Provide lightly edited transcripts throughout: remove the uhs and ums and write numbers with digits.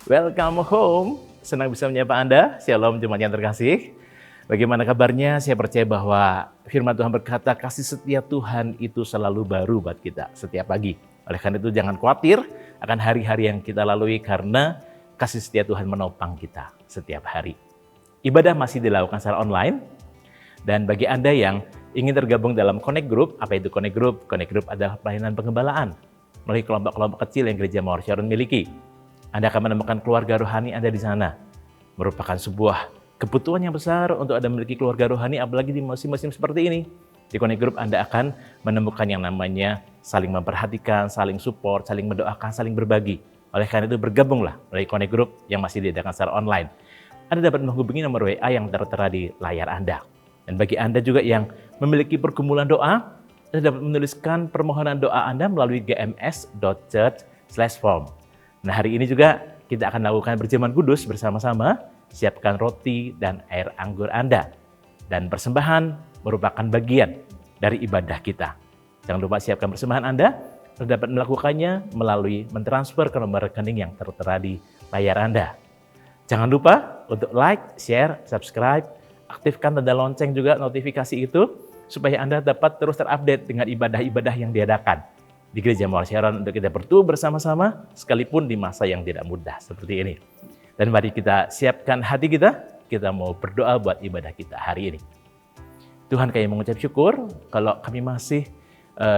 Welcome home. Senang bisa menyapa Anda. Shalom jemaat yang terkasih. Bagaimana kabarnya? Saya percaya bahwa firman Tuhan berkata kasih setia Tuhan itu selalu baru buat kita setiap pagi. Oleh karena itu jangan khawatir akan hari-hari yang kita lalui karena kasih setia Tuhan menopang kita setiap hari. Ibadah masih dilakukan secara online. Dan bagi Anda yang ingin tergabung dalam Connect Group, apa itu Connect Group? Connect Group adalah pelayanan pengembalaan melalui kelompok-kelompok kecil yang Gereja Mawar Sharon miliki. Anda akan menemukan keluarga rohani Anda di sana. Merupakan sebuah kebutuhan yang besar untuk Anda memiliki keluarga rohani, apalagi di musim-musim seperti ini. Di Connect Group Anda akan menemukan yang namanya saling memperhatikan, saling support, saling mendoakan, saling berbagi. Oleh karena itu bergabunglah melalui Connect Group yang masih diadakan secara online. Anda dapat menghubungi nomor WA yang tertera di layar Anda. Dan bagi Anda juga yang memiliki pergumulan doa, Anda dapat menuliskan permohonan doa Anda melalui gms.church/form. Nah, hari ini juga kita akan lakukan berjamuan kudus bersama-sama. Siapkan roti dan air anggur Anda. Dan persembahan merupakan bagian dari ibadah kita. Jangan lupa siapkan persembahan Anda. Anda dapat melakukannya melalui mentransfer ke nomor rekening yang tertera di layar Anda. Jangan lupa untuk like, share, subscribe, aktifkan tanda lonceng juga notifikasi itu, supaya Anda dapat terus terupdate dengan ibadah-ibadah yang diadakan di Gereja Mawar Sharon untuk kita bertumbuh bersama-sama, sekalipun di masa yang tidak mudah seperti ini. Dan mari kita siapkan hati kita mau berdoa buat ibadah kita hari ini. Tuhan, kami mengucap syukur kalau kami masih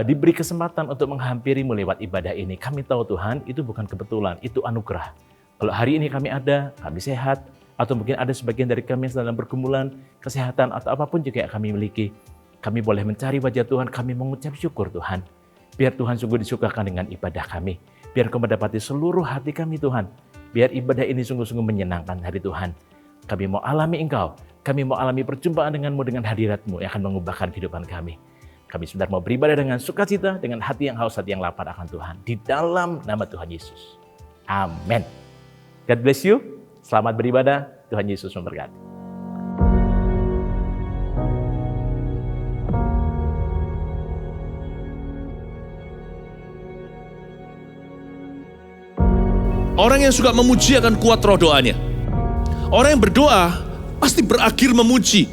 diberi kesempatan untuk menghampirimu lewat ibadah ini. Kami tahu Tuhan, itu bukan kebetulan, itu anugerah. Kalau hari ini kami ada, kami sehat, atau mungkin ada sebagian dari kami yang sedang bergumulan kesehatan atau apapun juga yang kami miliki, kami boleh mencari wajah Tuhan, kami mengucap syukur Tuhan. Biar Tuhan sungguh disukakan dengan ibadah kami. Biar Kau mendapati seluruh hati kami Tuhan. Biar ibadah ini sungguh-sungguh menyenangkan hari Tuhan. Kami mau alami Engkau. Kami mau alami perjumpaan dengan-Mu, dengan hadirat-Mu yang akan mengubahkan kehidupan kami. Kami sebentar mau beribadah dengan sukacita, dengan hati yang haus, hati yang lapar akan Tuhan. Di dalam nama Tuhan Yesus. Amin. God bless you. Selamat beribadah. Tuhan Yesus memberkati. Orang yang suka memuji akan kuat roh doanya. Orang yang berdoa pasti berakhir memuji.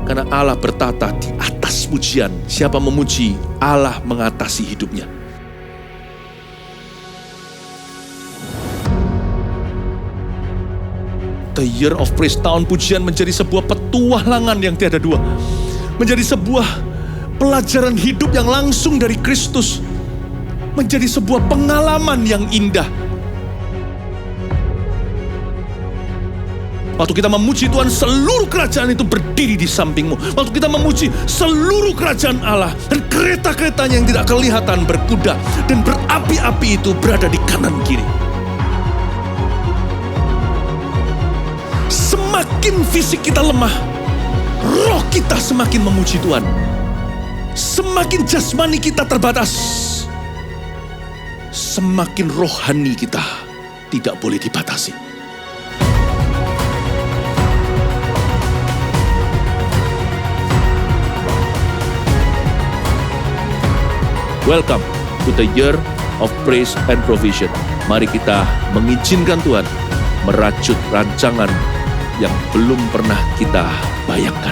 Karena Allah bertata di atas pujian. Siapa memuji, Allah mengatasi hidupnya. The Year of Praise, tahun pujian, menjadi sebuah petualangan yang tiada dua. Menjadi sebuah pelajaran hidup yang langsung dari Kristus. Menjadi sebuah pengalaman yang indah. Waktu kita memuji Tuhan, seluruh kerajaan itu berdiri di sampingmu. Waktu kita memuji, seluruh kerajaan Allah dan kereta-keretanya yang tidak kelihatan berkuda dan berapi-api itu berada di kanan kiri. Semakin fisik kita lemah, roh kita semakin memuji Tuhan. Semakin jasmani kita terbatas, semakin rohani kita tidak boleh dibatasi. Welcome to the Year of Praise and Provision. Mari kita mengizinkan Tuhan merajut rancangan yang belum pernah kita bayangkan.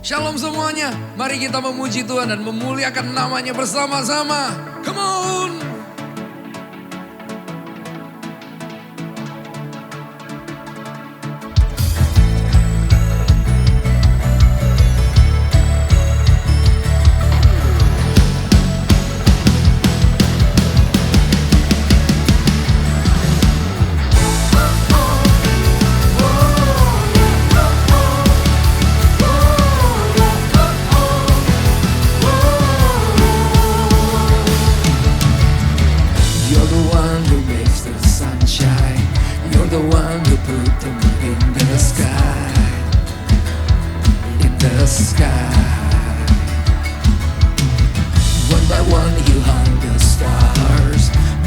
Shalom semuanya, mari kita memuji Tuhan dan memuliakan namanya bersama-sama. Come on!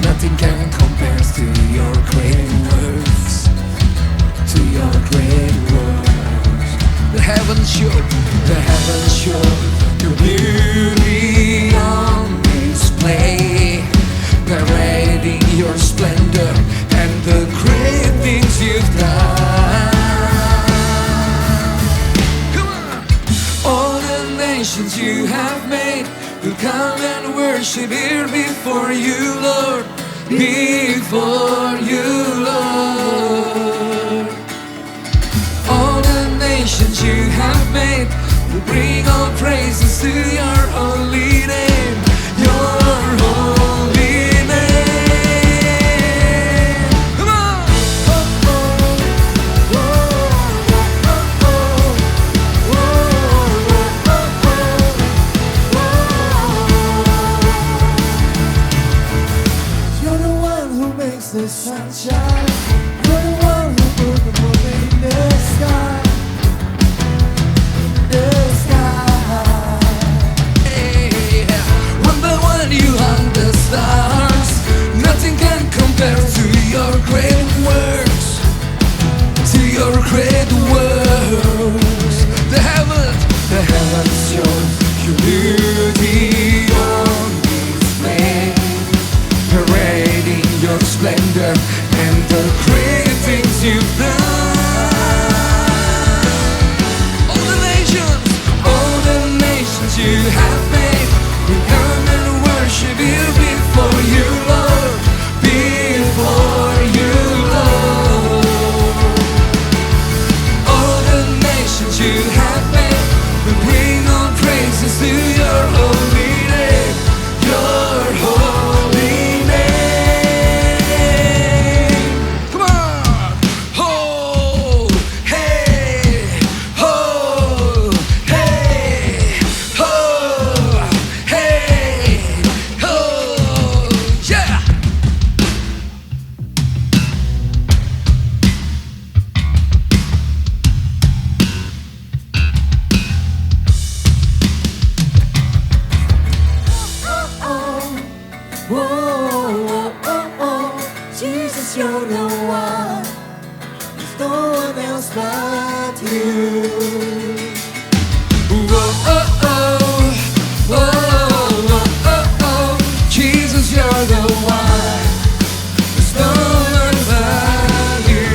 Nothing can compare to your great works, to your parading your splendor and the great things you've done. Come on! All the nations you have made will come and worship here before you, Lord. Before you, Lord. All the nations you have made will bring all praises to your holy name. Your holy name. Come on! You're the one who makes the sunshine. You're the one who put the moon in the sky. The sky. Hey, one by one you hung the stars. Nothing can compare to your great works. To your great works. The heavens show your beauty on display, parading your splendor and the great things you've done. All the nations you have made will come and worship you before you, Lord. Before you, Lord. All the nations you have made will bring all praises to your holy name. Your holy name. Come on! Ho! Hey! Ho! Hey! Ho! Hey! Ho! Yeah! Jesus, you're the one. There's no one else but you. Jesus, you're the one. There's no one but you.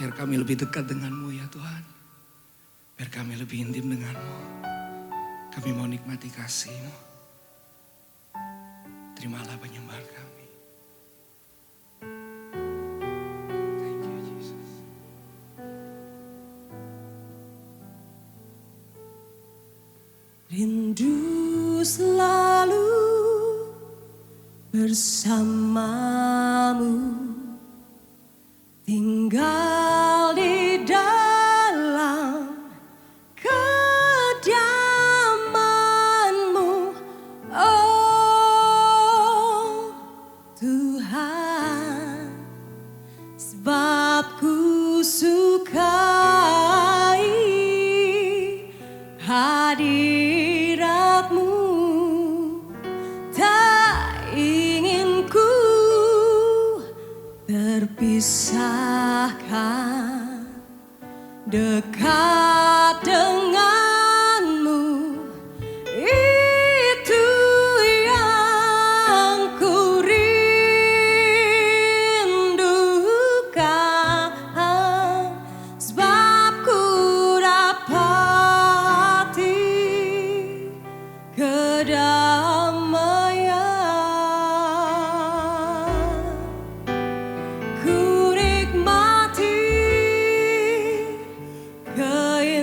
Biar kami lebih dekat denganmu ya Tuhan. Biar kami lebih intim denganmu. Kami mau nikmati kasih-Mu. Terimalah penyembahan kami. Thank you Jesus. Rindu selalu bersamamu, tinggal di dalam kediaman-Mu, oh Tuhan, sebab ku sukai hadirat-Mu, tak ingin ku terpisahkan, dekat denganmu, itu yang ku rindukan, sebab ku dapati kedamaian. Ku nikmati keindahan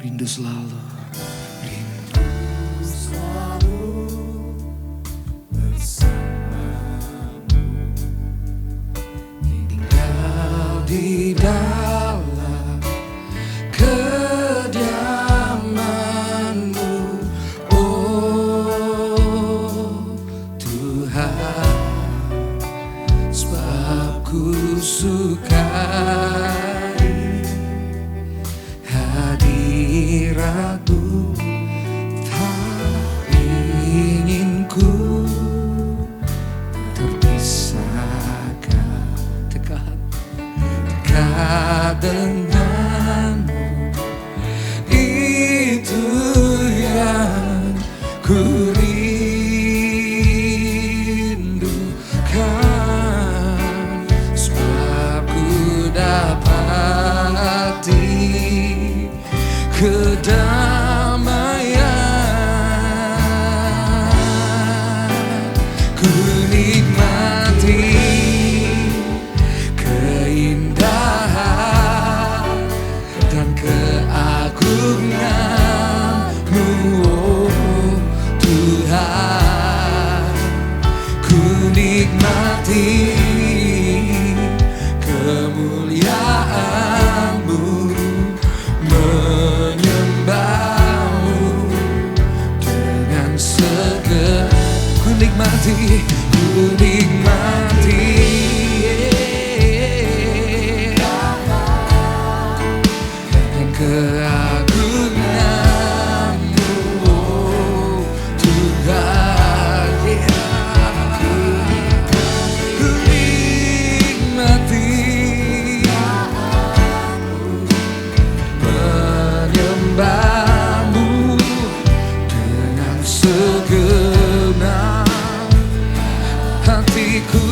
rindu selalu. selalu bersamamu, Tinggal di dalam kediaman-Mu, oh Tuhan, sebab ku sukai hadirat-Mu, tak ingin ku terpisahkan. Dekat denganmu, itu yang ku rindukan, sebab ku dapati kedamaian, ku nikmati keindahan dan keagungan-Mu, oh Tuhan. Ku nikmati kemuliaan-Mu, menyembah-Mu dengan segera. Ku nikmati dan keagungan-Mu, oh Tuhan. Ku nikmati menyembah-Mu dengan segenap hatiku.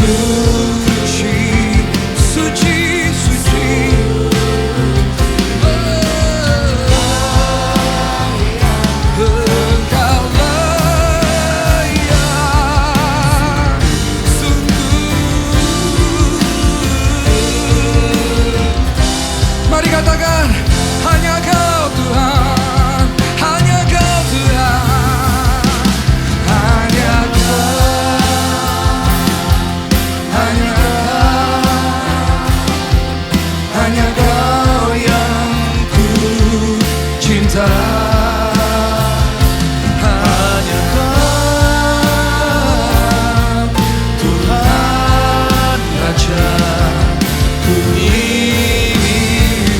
suci, suci, suci. Engkau layak sungguh. Mari katakan, hanya Kau Tuhan, hanya Kau Tuhan, hanya Kau, hanya Kau yang ku cinta. Hanya Kau, Tuhan Raja, ku ingin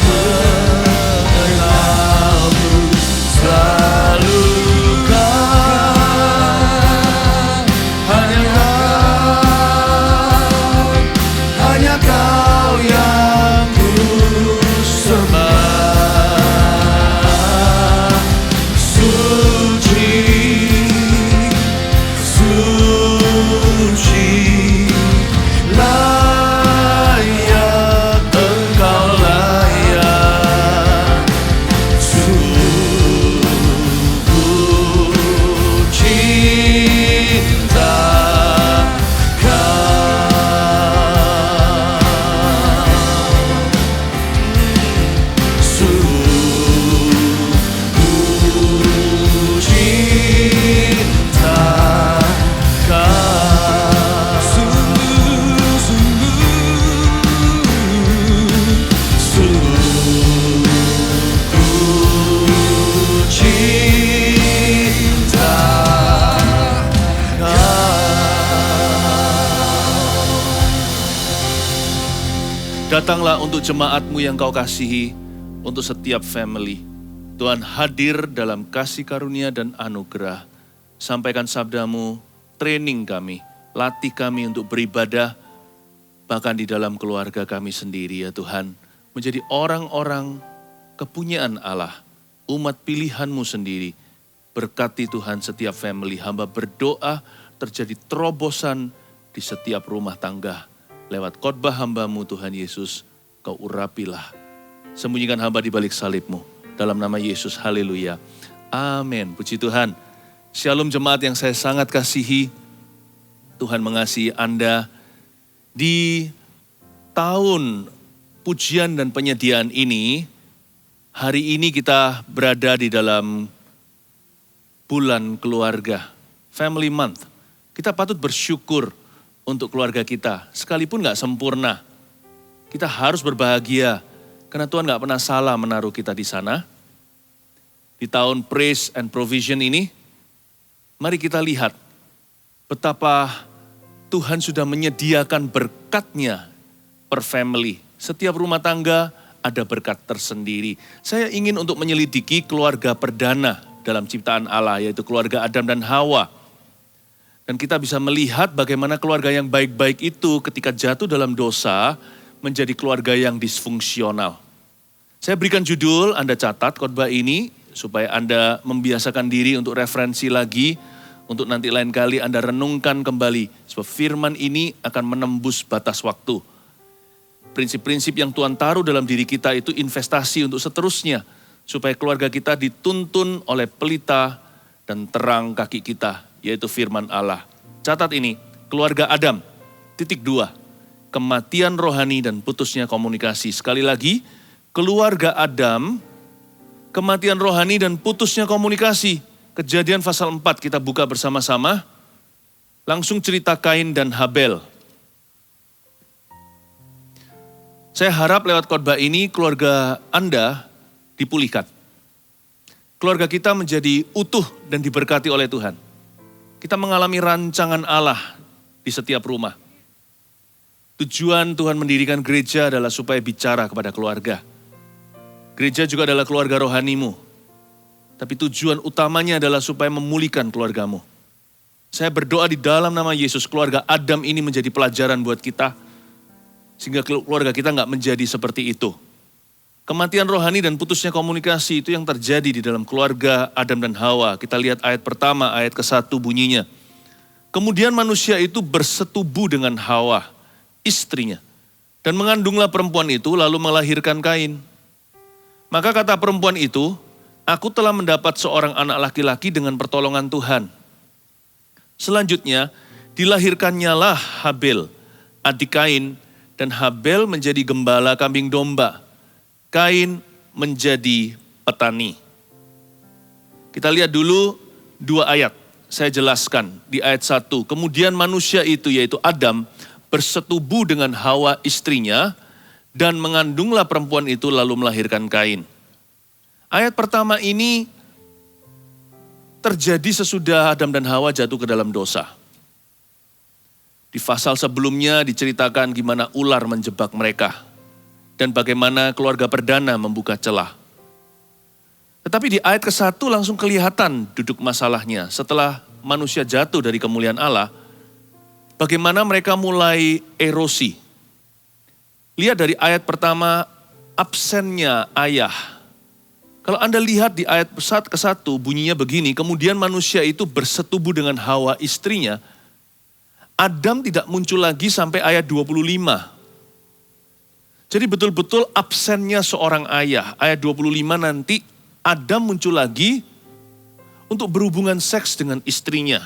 mengenalmu selalu Kau. Hanya Kau yang ku sembah. Suci, suci, layak Engkau layak. Sungguh cinta Sungguh cinta Kau. Sungguh cinta Datanglah untuk jemaat-Mu yang Kau kasihi, untuk setiap family. Tuhan hadir dalam kasih karunia dan anugerah. Sampaikan sabda-Mu, training kami, latih kami untuk beribadah, bahkan di dalam keluarga kami sendiri ya Tuhan. Menjadi orang-orang kepunyaan Allah, umat pilihan-Mu sendiri. Berkati Tuhan setiap family, hamba berdoa terjadi terobosan di setiap rumah tangga. Lewat khotbah hamba-Mu Tuhan Yesus, Kau urapilah. Sembunyikan hamba di balik salib-Mu. Dalam nama Yesus, haleluya. Amin, puji Tuhan. Shalom jemaat yang saya sangat kasihi. Tuhan mengasihi Anda. Di tahun pujian dan penyediaan ini, hari ini kita berada di dalam bulan keluarga, Family Month. Kita patut bersyukur untuk keluarga kita, sekalipun gak sempurna. Kita harus berbahagia, karena Tuhan gak pernah salah menaruh kita di sana. Di tahun Praise and Provision ini, mari kita lihat betapa Tuhan sudah menyediakan berkat-Nya per family. Setiap rumah tangga ada berkat tersendiri. Saya ingin untuk menyelidiki keluarga perdana dalam ciptaan Allah, yaitu keluarga Adam dan Hawa. Dan kita bisa melihat bagaimana keluarga yang baik-baik itu ketika jatuh dalam dosa menjadi keluarga yang disfungsional. Saya berikan judul, Anda catat khotbah ini supaya Anda membiasakan diri untuk referensi lagi, untuk nanti lain kali Anda renungkan kembali. Sebab firman ini akan menembus batas waktu. Prinsip-prinsip yang Tuhan taruh dalam diri kita itu investasi untuk seterusnya. Supaya keluarga kita dituntun oleh pelita dan terang kaki kita, yaitu firman Allah. Catat ini, keluarga Adam, titik 2, kematian rohani dan putusnya komunikasi. Sekali lagi, keluarga Adam, kematian rohani dan putusnya komunikasi. Kejadian pasal 4 kita buka bersama-sama. Langsung cerita Kain dan Habel. Saya harap lewat khotbah ini keluarga Anda dipulihkan. Keluarga kita menjadi utuh dan diberkati oleh Tuhan. Kita mengalami rancangan Allah di setiap rumah. Tujuan Tuhan mendirikan gereja adalah supaya bicara kepada keluarga. Gereja juga adalah keluarga rohanimu. Tapi tujuan utamanya adalah supaya memulihkan keluargamu. Saya berdoa di dalam nama Yesus, keluarga Adam ini menjadi pelajaran buat kita. Sehingga keluarga kita nggak menjadi seperti itu. Kematian rohani dan putusnya komunikasi itu yang terjadi di dalam keluarga Adam dan Hawa. Kita lihat ayat pertama, ayat ke-1 bunyinya. Kemudian manusia itu bersetubuh dengan Hawa, istrinya. Dan mengandunglah perempuan itu lalu melahirkan Kain. Maka kata perempuan itu, aku telah mendapat seorang anak laki-laki dengan pertolongan Tuhan. Selanjutnya, dilahirkannya lah Habel, adik Kain, dan Habel menjadi gembala kambing domba. Kain menjadi petani. Kita lihat dulu 2 ayat. Saya jelaskan di ayat 1. Kemudian manusia itu yaitu Adam bersetubuh dengan Hawa istrinya dan mengandunglah perempuan itu lalu melahirkan Kain. Ayat pertama ini terjadi sesudah Adam dan Hawa jatuh ke dalam dosa. Di pasal sebelumnya diceritakan gimana ular menjebak mereka dan bagaimana keluarga perdana membuka celah. Tetapi di ayat ke-1 langsung kelihatan duduk masalahnya. Setelah manusia jatuh dari kemuliaan Allah, bagaimana mereka mulai erosi. Lihat dari ayat pertama, absennya ayah. Kalau Anda lihat di ayat ke-1 bunyinya begini, kemudian manusia itu bersetubuh dengan Hawa istrinya. Adam tidak muncul lagi sampai ayat 25. Jadi betul-betul absennya seorang ayah. Ayat 25 nanti Adam muncul lagi untuk berhubungan seks dengan istrinya.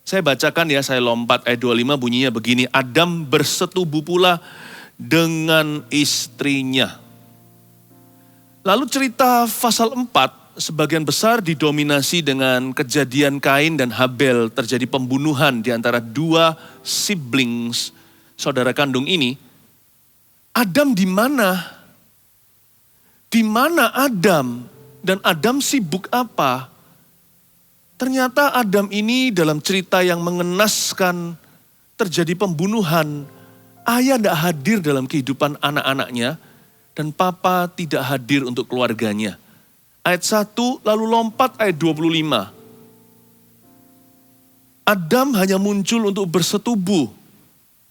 Saya bacakan ya, saya lompat ayat 25 bunyinya begini. Adam bersetubuh pula dengan istrinya. Lalu cerita pasal 4 sebagian besar didominasi dengan kejadian Kain dan Habel. Terjadi pembunuhan di antara 2 siblings saudara kandung ini. Adam di mana? Di mana Adam? Dan Adam sibuk apa? Ternyata Adam ini dalam cerita yang mengenaskan terjadi pembunuhan. Ayah tidak hadir dalam kehidupan anak-anaknya dan papa tidak hadir untuk keluarganya. Ayat 1 lalu lompat ayat 25. Adam hanya muncul untuk bersetubuh.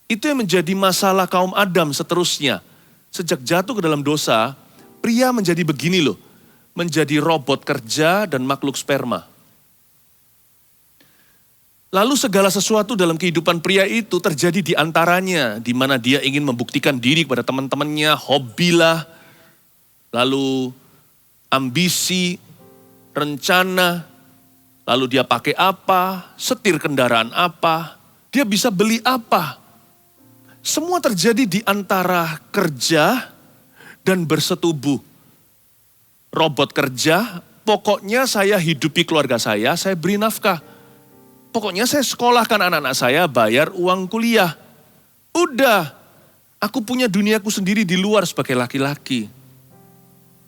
Itu yang menjadi masalah kaum Adam seterusnya. Sejak jatuh ke dalam dosa, pria menjadi begini loh. Menjadi robot kerja dan makhluk sperma. Lalu segala sesuatu dalam kehidupan pria itu terjadi di antaranya, di mana dia ingin membuktikan diri kepada teman-temannya, hobilah, lalu ambisi, rencana, lalu dia pakai apa, setir kendaraan apa, dia bisa beli apa. Semua terjadi di antara kerja dan bersetubuh. Robot kerja, pokoknya saya hidupi keluarga saya beri nafkah. Pokoknya saya sekolahkan anak-anak saya, bayar uang kuliah. Udah, aku punya duniaku sendiri di luar sebagai laki-laki.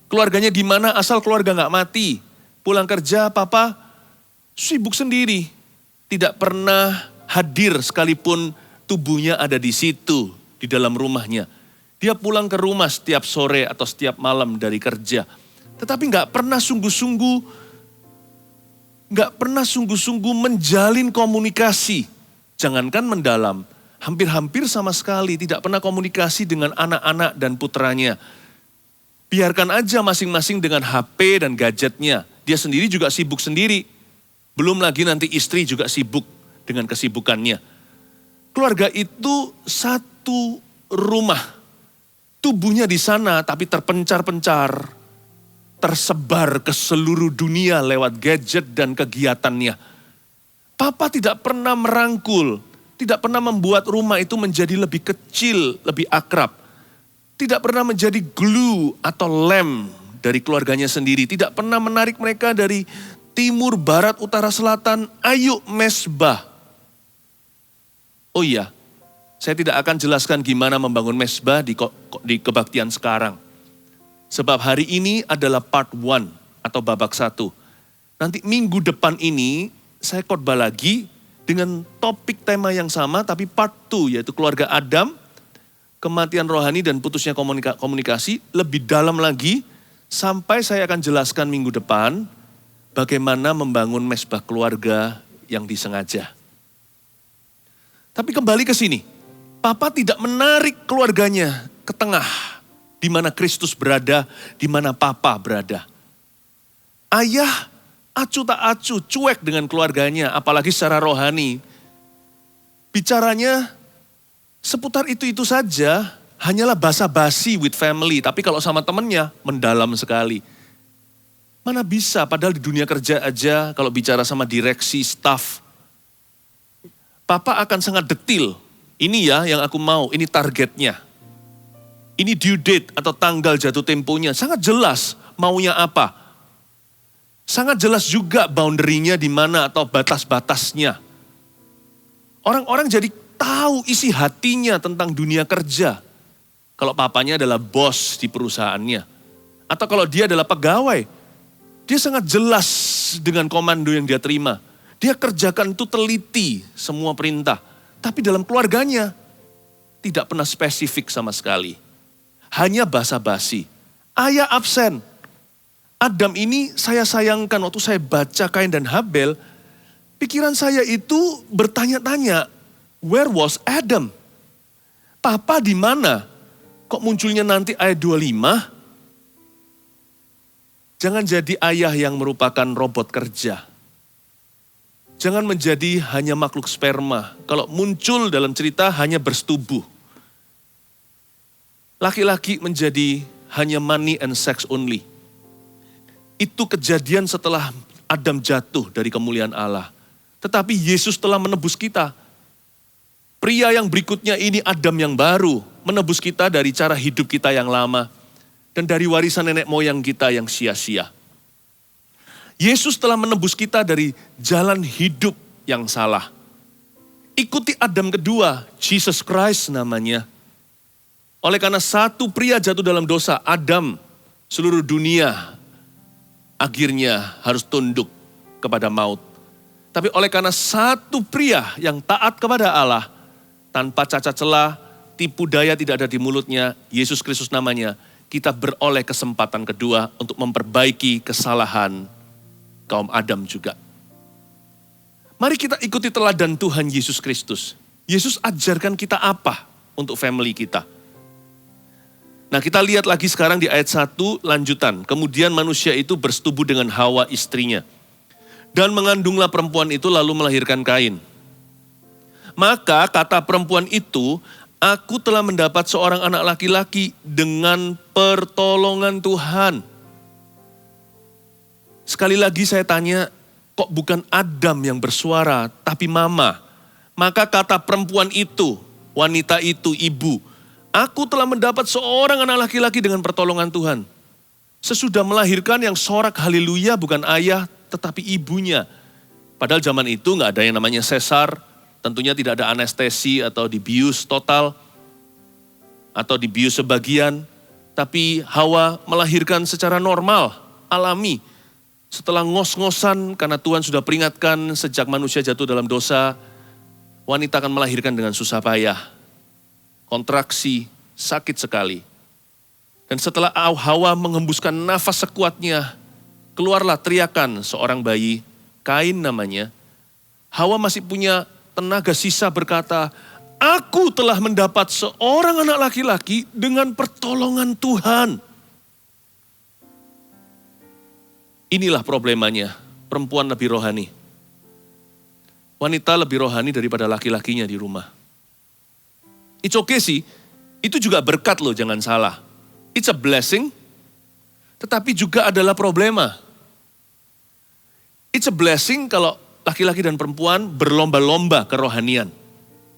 Keluarganya di mana asal keluarga gak mati. Pulang kerja, papa sibuk sendiri. Tidak pernah hadir sekalipun tubuhnya ada di situ, di dalam rumahnya. Dia pulang ke rumah setiap sore atau setiap malam dari kerja. Tetapi gak pernah sungguh-sungguh menjalin komunikasi. Jangankan mendalam, hampir-hampir sama sekali tidak pernah komunikasi dengan anak-anak dan putranya. Biarkan aja masing-masing dengan HP dan gadgetnya. Dia sendiri juga sibuk sendiri. Belum lagi nanti istri juga sibuk dengan kesibukannya. Keluarga itu satu rumah. Tubuhnya di sana tapi terpencar-pencar. Tersebar ke seluruh dunia lewat gadget dan kegiatannya. Papa tidak pernah merangkul, tidak pernah membuat rumah itu menjadi lebih kecil, lebih akrab. Tidak pernah menjadi glue atau lem dari keluarganya sendiri. Tidak pernah menarik mereka dari timur, barat, utara, selatan. Ayo mesbah. Oh iya, saya tidak akan jelaskan gimana membangun mesbah di kebaktian sekarang. Sebab hari ini adalah part 1 atau babak 1. Nanti minggu depan ini saya khotbah lagi dengan topik tema yang sama tapi part 2 yaitu keluarga Adam, kematian rohani dan putusnya komunikasi lebih dalam lagi sampai saya akan jelaskan minggu depan bagaimana membangun mesbah keluarga yang disengaja. Tapi kembali ke sini, Papa tidak menarik keluarganya ke tengah. Di mana Kristus berada, di mana Papa berada. Ayah acu tak acu, cuek dengan keluarganya, apalagi secara rohani. bicaranya seputar itu-itu saja, hanyalah basa-basi with family. Tapi kalau sama temennya, mendalam sekali. Mana bisa, padahal di dunia kerja aja, kalau bicara sama direksi, staff, Papa akan sangat detil. Ini ya yang aku mau, ini targetnya. Ini due date atau tanggal jatuh temponya, sangat jelas maunya apa. Sangat jelas juga boundary-nya di mana atau batas-batasnya. Orang-orang jadi tahu isi hatinya tentang dunia kerja. Kalau papanya adalah bos di perusahaannya. Atau kalau dia adalah pegawai. Dia sangat jelas dengan komando yang dia terima. Dia kerjakan itu teliti semua perintah. Tapi dalam keluarganya tidak pernah spesifik sama sekali. Hanya basa-basi. Ayah absen. Adam ini saya sayangkan waktu saya baca Kain dan Habel. Pikiran saya itu bertanya-tanya, where was Adam? Papa di mana? Kok munculnya nanti ayat 25? Jangan jadi ayah yang merupakan robot kerja. Jangan menjadi hanya makhluk sperma. Kalau muncul dalam cerita hanya bersetubuh. Laki-laki menjadi hanya money and sex only. Itu kejadian setelah Adam jatuh dari kemuliaan Allah. Tetapi Yesus telah menebus kita. Pria yang berikutnya ini Adam yang baru. Menebus kita dari cara hidup kita yang lama. Dan dari warisan nenek moyang kita yang sia-sia. Yesus telah menebus kita dari jalan hidup yang salah. Ikuti Adam kedua, Jesus Christ namanya. Oleh karena satu pria jatuh dalam dosa, Adam, seluruh dunia akhirnya harus tunduk kepada maut. Tapi oleh karena satu pria yang taat kepada Allah, tanpa cacat celah, tipu daya tidak ada di mulutnya, Yesus Kristus namanya, kita beroleh kesempatan kedua untuk memperbaiki kesalahan kaum Adam juga. Mari kita ikuti teladan Tuhan Yesus Kristus. Yesus ajarkan kita apa untuk family kita. Nah kita lihat lagi sekarang di ayat 1 lanjutan. Kemudian manusia itu bersetubuh dengan Hawa istrinya. Dan mengandunglah perempuan itu lalu melahirkan Kain. Maka kata perempuan itu, aku telah mendapat seorang anak laki-laki dengan pertolongan Tuhan. Sekali lagi saya tanya, kok bukan Adam yang bersuara, tapi mama? Maka kata perempuan itu, wanita itu, ibu, aku telah mendapat seorang anak laki-laki dengan pertolongan Tuhan. Sesudah melahirkan yang sorak haleluya bukan ayah, tetapi ibunya. Padahal zaman itu nggak ada yang namanya sesar, tentunya tidak ada anestesi atau dibius total, atau dibius sebagian. Tapi Hawa melahirkan secara normal, alami. Setelah ngos-ngosan karena Tuhan sudah peringatkan sejak manusia jatuh dalam dosa, wanita akan melahirkan dengan susah payah. Kontraksi, sakit sekali. Dan setelah Hawa menghembuskan nafas sekuatnya, keluarlah teriakan seorang bayi, Kain namanya. Hawa masih punya tenaga sisa berkata, aku telah mendapat seorang anak laki-laki dengan pertolongan Tuhan. Inilah problemanya, perempuan lebih rohani. Wanita lebih rohani daripada laki-lakinya di rumah. It's okay sih, itu juga berkat loh, jangan salah. It's a blessing, tetapi juga adalah problema. It's a blessing kalau laki-laki dan perempuan berlomba-lomba kerohanian.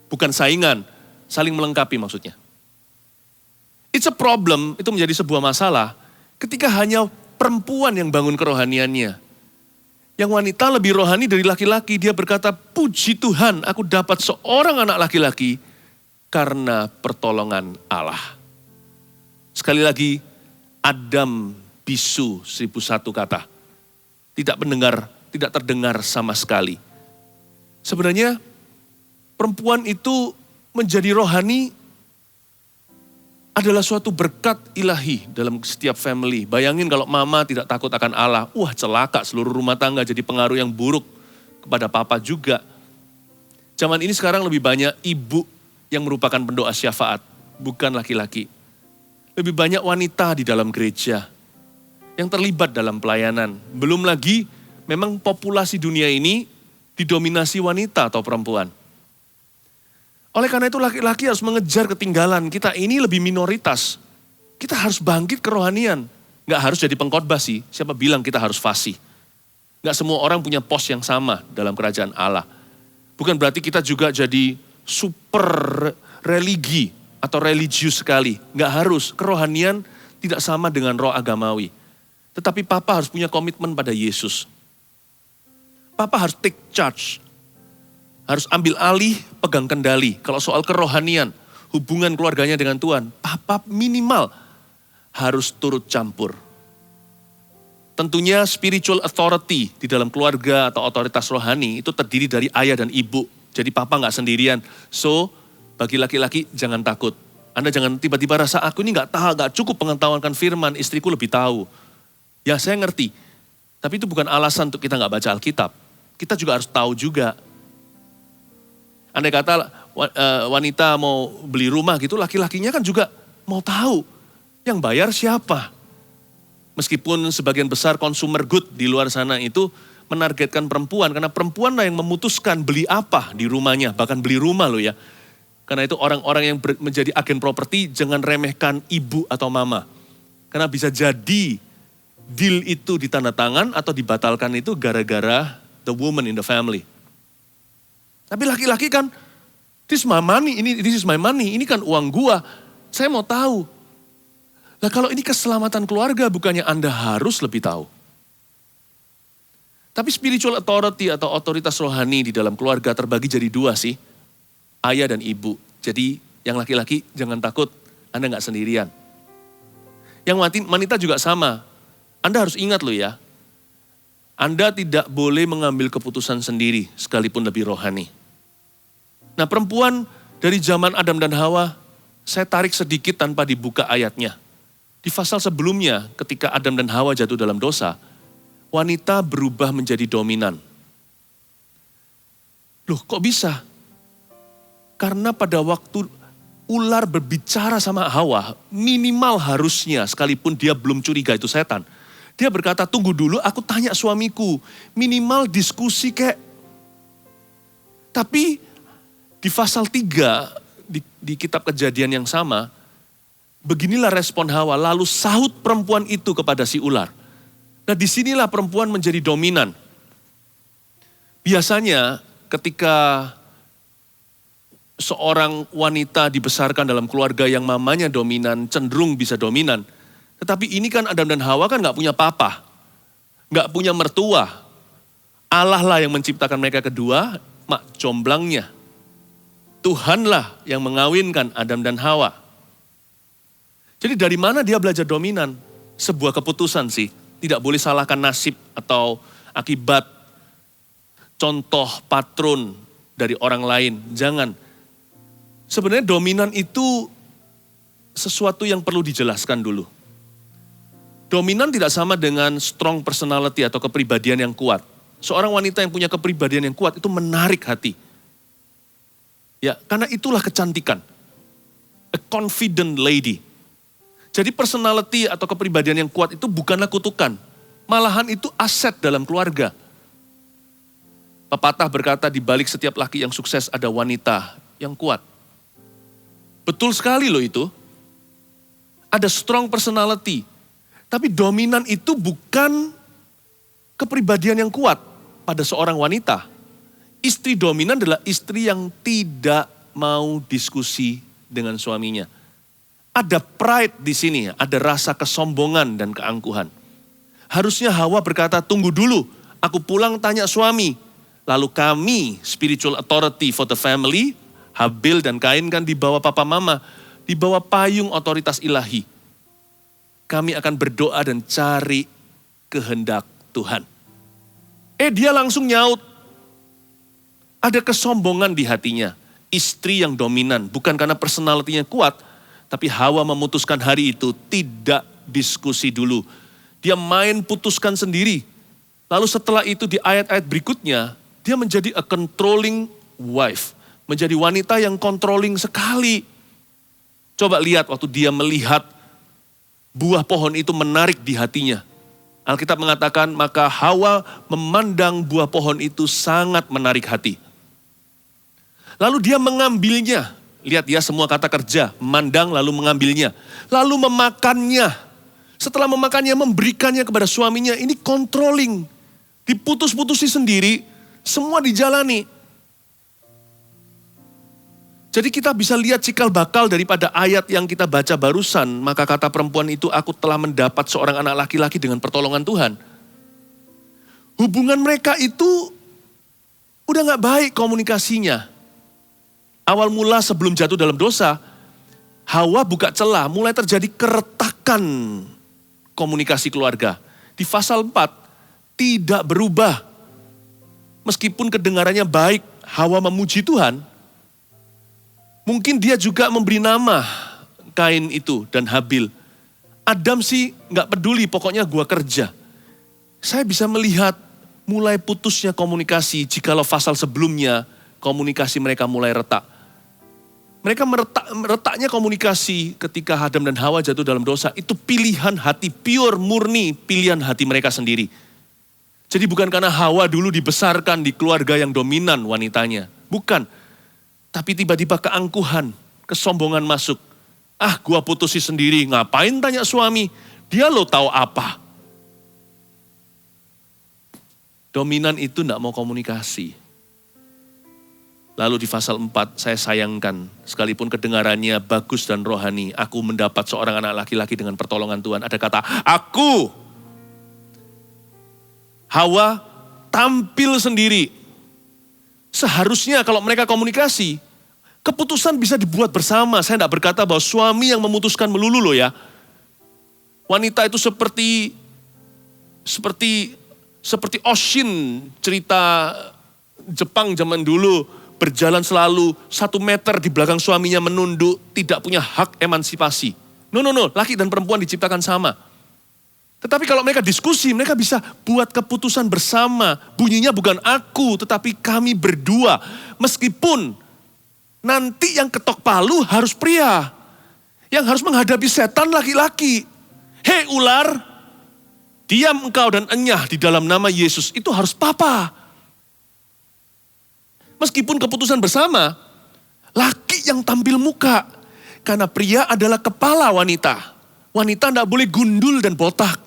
Bukan saingan, saling melengkapi maksudnya. It's a problem, itu menjadi sebuah masalah ketika hanya perempuan yang bangun kerohaniannya. Yang wanita lebih rohani dari laki-laki, dia berkata, puji Tuhan aku dapat seorang anak laki-laki karena pertolongan Allah. Sekali lagi, Adam bisu 1001 kata. Tidak mendengar, tidak terdengar sama sekali. Sebenarnya perempuan itu menjadi rohani adalah suatu berkat ilahi dalam setiap family. Bayangin kalau mama tidak takut akan Allah, wah celaka seluruh rumah tangga jadi pengaruh yang buruk kepada papa juga. Zaman ini sekarang lebih banyak ibu yang merupakan pendoa syafaat, bukan laki-laki. Lebih banyak wanita di dalam gereja yang terlibat dalam pelayanan. Belum lagi memang populasi dunia ini didominasi wanita atau perempuan. Oleh karena itu laki-laki harus mengejar ketinggalan. Kita ini lebih minoritas. Kita harus bangkit kerohanian. Nggak harus jadi pengkhotbah sih. Siapa bilang kita harus fasih? Nggak semua orang punya pos yang sama dalam kerajaan Allah. Bukan berarti kita juga jadi super religi atau religius sekali. Nggak harus. Kerohanian tidak sama dengan roh agamawi. Tetapi Papa harus punya komitmen pada Yesus. Papa harus take charge. Harus ambil alih, pegang kendali. Kalau soal kerohanian, hubungan keluarganya dengan Tuhan, Papa minimal harus turut campur. Tentunya spiritual authority di dalam keluarga atau otoritas rohani itu terdiri dari ayah dan ibu. Jadi Papa nggak sendirian. So, bagi laki-laki jangan takut. Anda jangan tiba-tiba rasa aku ini nggak cukup pengetahuan firman, istriku lebih tahu. Ya saya ngerti, tapi itu bukan alasan untuk kita nggak baca Alkitab. Kita juga harus tahu juga. Andai kata wanita mau beli rumah gitu, laki-lakinya kan juga mau tahu yang bayar siapa. Meskipun sebagian besar consumer good di luar sana itu menargetkan perempuan, karena perempuan lah yang memutuskan beli apa di rumahnya, bahkan beli rumah loh ya. Karena itu orang-orang yang menjadi agen properti jangan remehkan ibu atau mama. Karena bisa jadi deal itu ditandatangan atau dibatalkan itu gara-gara the woman in the family. Tapi laki-laki kan, this is my money, ini kan uang gua, saya mau tahu. Nah kalau ini keselamatan keluarga, bukannya Anda harus lebih tahu. Tapi spiritual authority atau otoritas rohani di dalam keluarga terbagi jadi dua sih. Ayah dan ibu. Jadi yang laki-laki jangan takut, Anda nggak sendirian. Yang wanita juga sama. Anda harus ingat loh ya, Anda tidak boleh mengambil keputusan sendiri sekalipun lebih rohani. Nah perempuan dari zaman Adam dan Hawa, saya tarik sedikit tanpa dibuka ayatnya. Di pasal sebelumnya ketika Adam dan Hawa jatuh dalam dosa, wanita berubah menjadi dominan. Loh kok bisa? Karena pada waktu ular berbicara sama Hawa, minimal harusnya sekalipun dia belum curiga itu setan. Dia berkata, tunggu dulu aku tanya suamiku, minimal diskusi kek. Tapi di pasal 3 di kitab Kejadian yang sama, beginilah respon Hawa, lalu sahut perempuan itu kepada si ular. Nah disinilah perempuan menjadi dominan. Biasanya ketika seorang wanita dibesarkan dalam keluarga yang mamanya dominan, cenderung bisa dominan. Tetapi ini kan Adam dan Hawa kan gak punya papa, gak punya mertua. Allah lah yang menciptakan mereka kedua, mak comblangnya. Tuhanlah yang mengawinkan Adam dan Hawa. Jadi dari mana dia belajar dominan? Sebuah keputusan sih. Tidak boleh salahkan nasib atau akibat contoh patron dari orang lain. Jangan. Sebenarnya dominan itu sesuatu yang perlu dijelaskan dulu. Dominan tidak sama dengan strong personality atau kepribadian yang kuat. Seorang wanita yang punya kepribadian yang kuat itu menarik hati. Ya, karena itulah kecantikan. A confident lady. Jadi personality atau kepribadian yang kuat itu bukanlah kutukan. Malahan itu aset dalam keluarga. Pepatah berkata di balik setiap laki yang sukses ada wanita yang kuat. Betul sekali loh itu. Ada strong personality. Tapi dominan itu bukan kepribadian yang kuat pada seorang wanita. Istri dominan adalah istri yang tidak mau diskusi dengan suaminya. Ada pride di sini, ada rasa kesombongan dan keangkuhan. Harusnya Hawa berkata, tunggu dulu, aku pulang tanya suami. Lalu kami, spiritual authority for the family, Habil dan Kain kan di bawah papa mama, di bawah payung otoritas ilahi. Kami akan berdoa dan cari kehendak Tuhan. Dia langsung nyaut. Ada kesombongan di hatinya. Istri yang dominan, bukan karena personalitinya kuat, tapi Hawa memutuskan hari itu tidak diskusi dulu. Dia main putuskan sendiri. Lalu setelah itu di ayat-ayat berikutnya, dia menjadi a controlling wife. Menjadi wanita yang controlling sekali. Coba lihat waktu dia melihat buah pohon itu menarik di hatinya. Alkitab mengatakan, maka Hawa memandang buah pohon itu sangat menarik hati. Lalu dia mengambilnya. Lihat ya, semua kata kerja, memandang lalu mengambilnya. Lalu memakannya. Setelah memakannya, memberikannya kepada suaminya. Ini controlling. Diputus-putusi sendiri, semua dijalani. Jadi kita bisa lihat cikal bakal daripada ayat yang kita baca barusan. Maka kata perempuan itu, aku telah mendapat seorang anak laki-laki dengan pertolongan Tuhan. Hubungan mereka itu udah gak baik komunikasinya. Awal mula sebelum jatuh dalam dosa, Hawa buka celah, mulai terjadi keretakan komunikasi keluarga. Di pasal 4, tidak berubah. Meskipun kedengarannya baik, Hawa memuji Tuhan, mungkin dia juga memberi nama Kain itu dan Habil. Adam sih gak peduli, pokoknya gua kerja. Saya bisa melihat mulai putusnya komunikasi jikalau pasal sebelumnya komunikasi mereka mulai retak. Mereka retaknya komunikasi ketika Adam dan Hawa jatuh dalam dosa. Itu pilihan hati, pure, murni pilihan hati mereka sendiri. Jadi bukan karena Hawa dulu dibesarkan di keluarga yang dominan wanitanya. Bukan. Tapi tiba-tiba keangkuhan, kesombongan masuk. Ah, gua putusi sendiri, ngapain tanya suami? Dia lo tahu apa? Dominan itu enggak mau komunikasi. Lalu di pasal 4 saya sayangkan, sekalipun kedengarannya bagus dan rohani, aku mendapat seorang anak laki-laki dengan pertolongan Tuhan. Ada kata, aku. Hawa tampil sendiri. Seharusnya kalau mereka komunikasi, keputusan bisa dibuat bersama. Saya tidak berkata bahwa suami yang memutuskan melulu loh ya. Wanita itu seperti Oshin, cerita Jepang zaman dulu. Berjalan selalu 1 meter di belakang suaminya menunduk, tidak punya hak emansipasi. No, laki dan perempuan diciptakan sama. Tetapi kalau mereka diskusi, mereka bisa buat keputusan bersama. Bunyinya bukan aku, tetapi kami berdua. Meskipun nanti yang ketok palu harus pria. Yang harus menghadapi setan laki-laki. Hei ular, diam engkau dan enyah di dalam nama Yesus. Itu harus papa. Meskipun keputusan bersama, laki yang tampil muka. Karena pria adalah kepala wanita. Wanita tidak boleh gundul dan botak.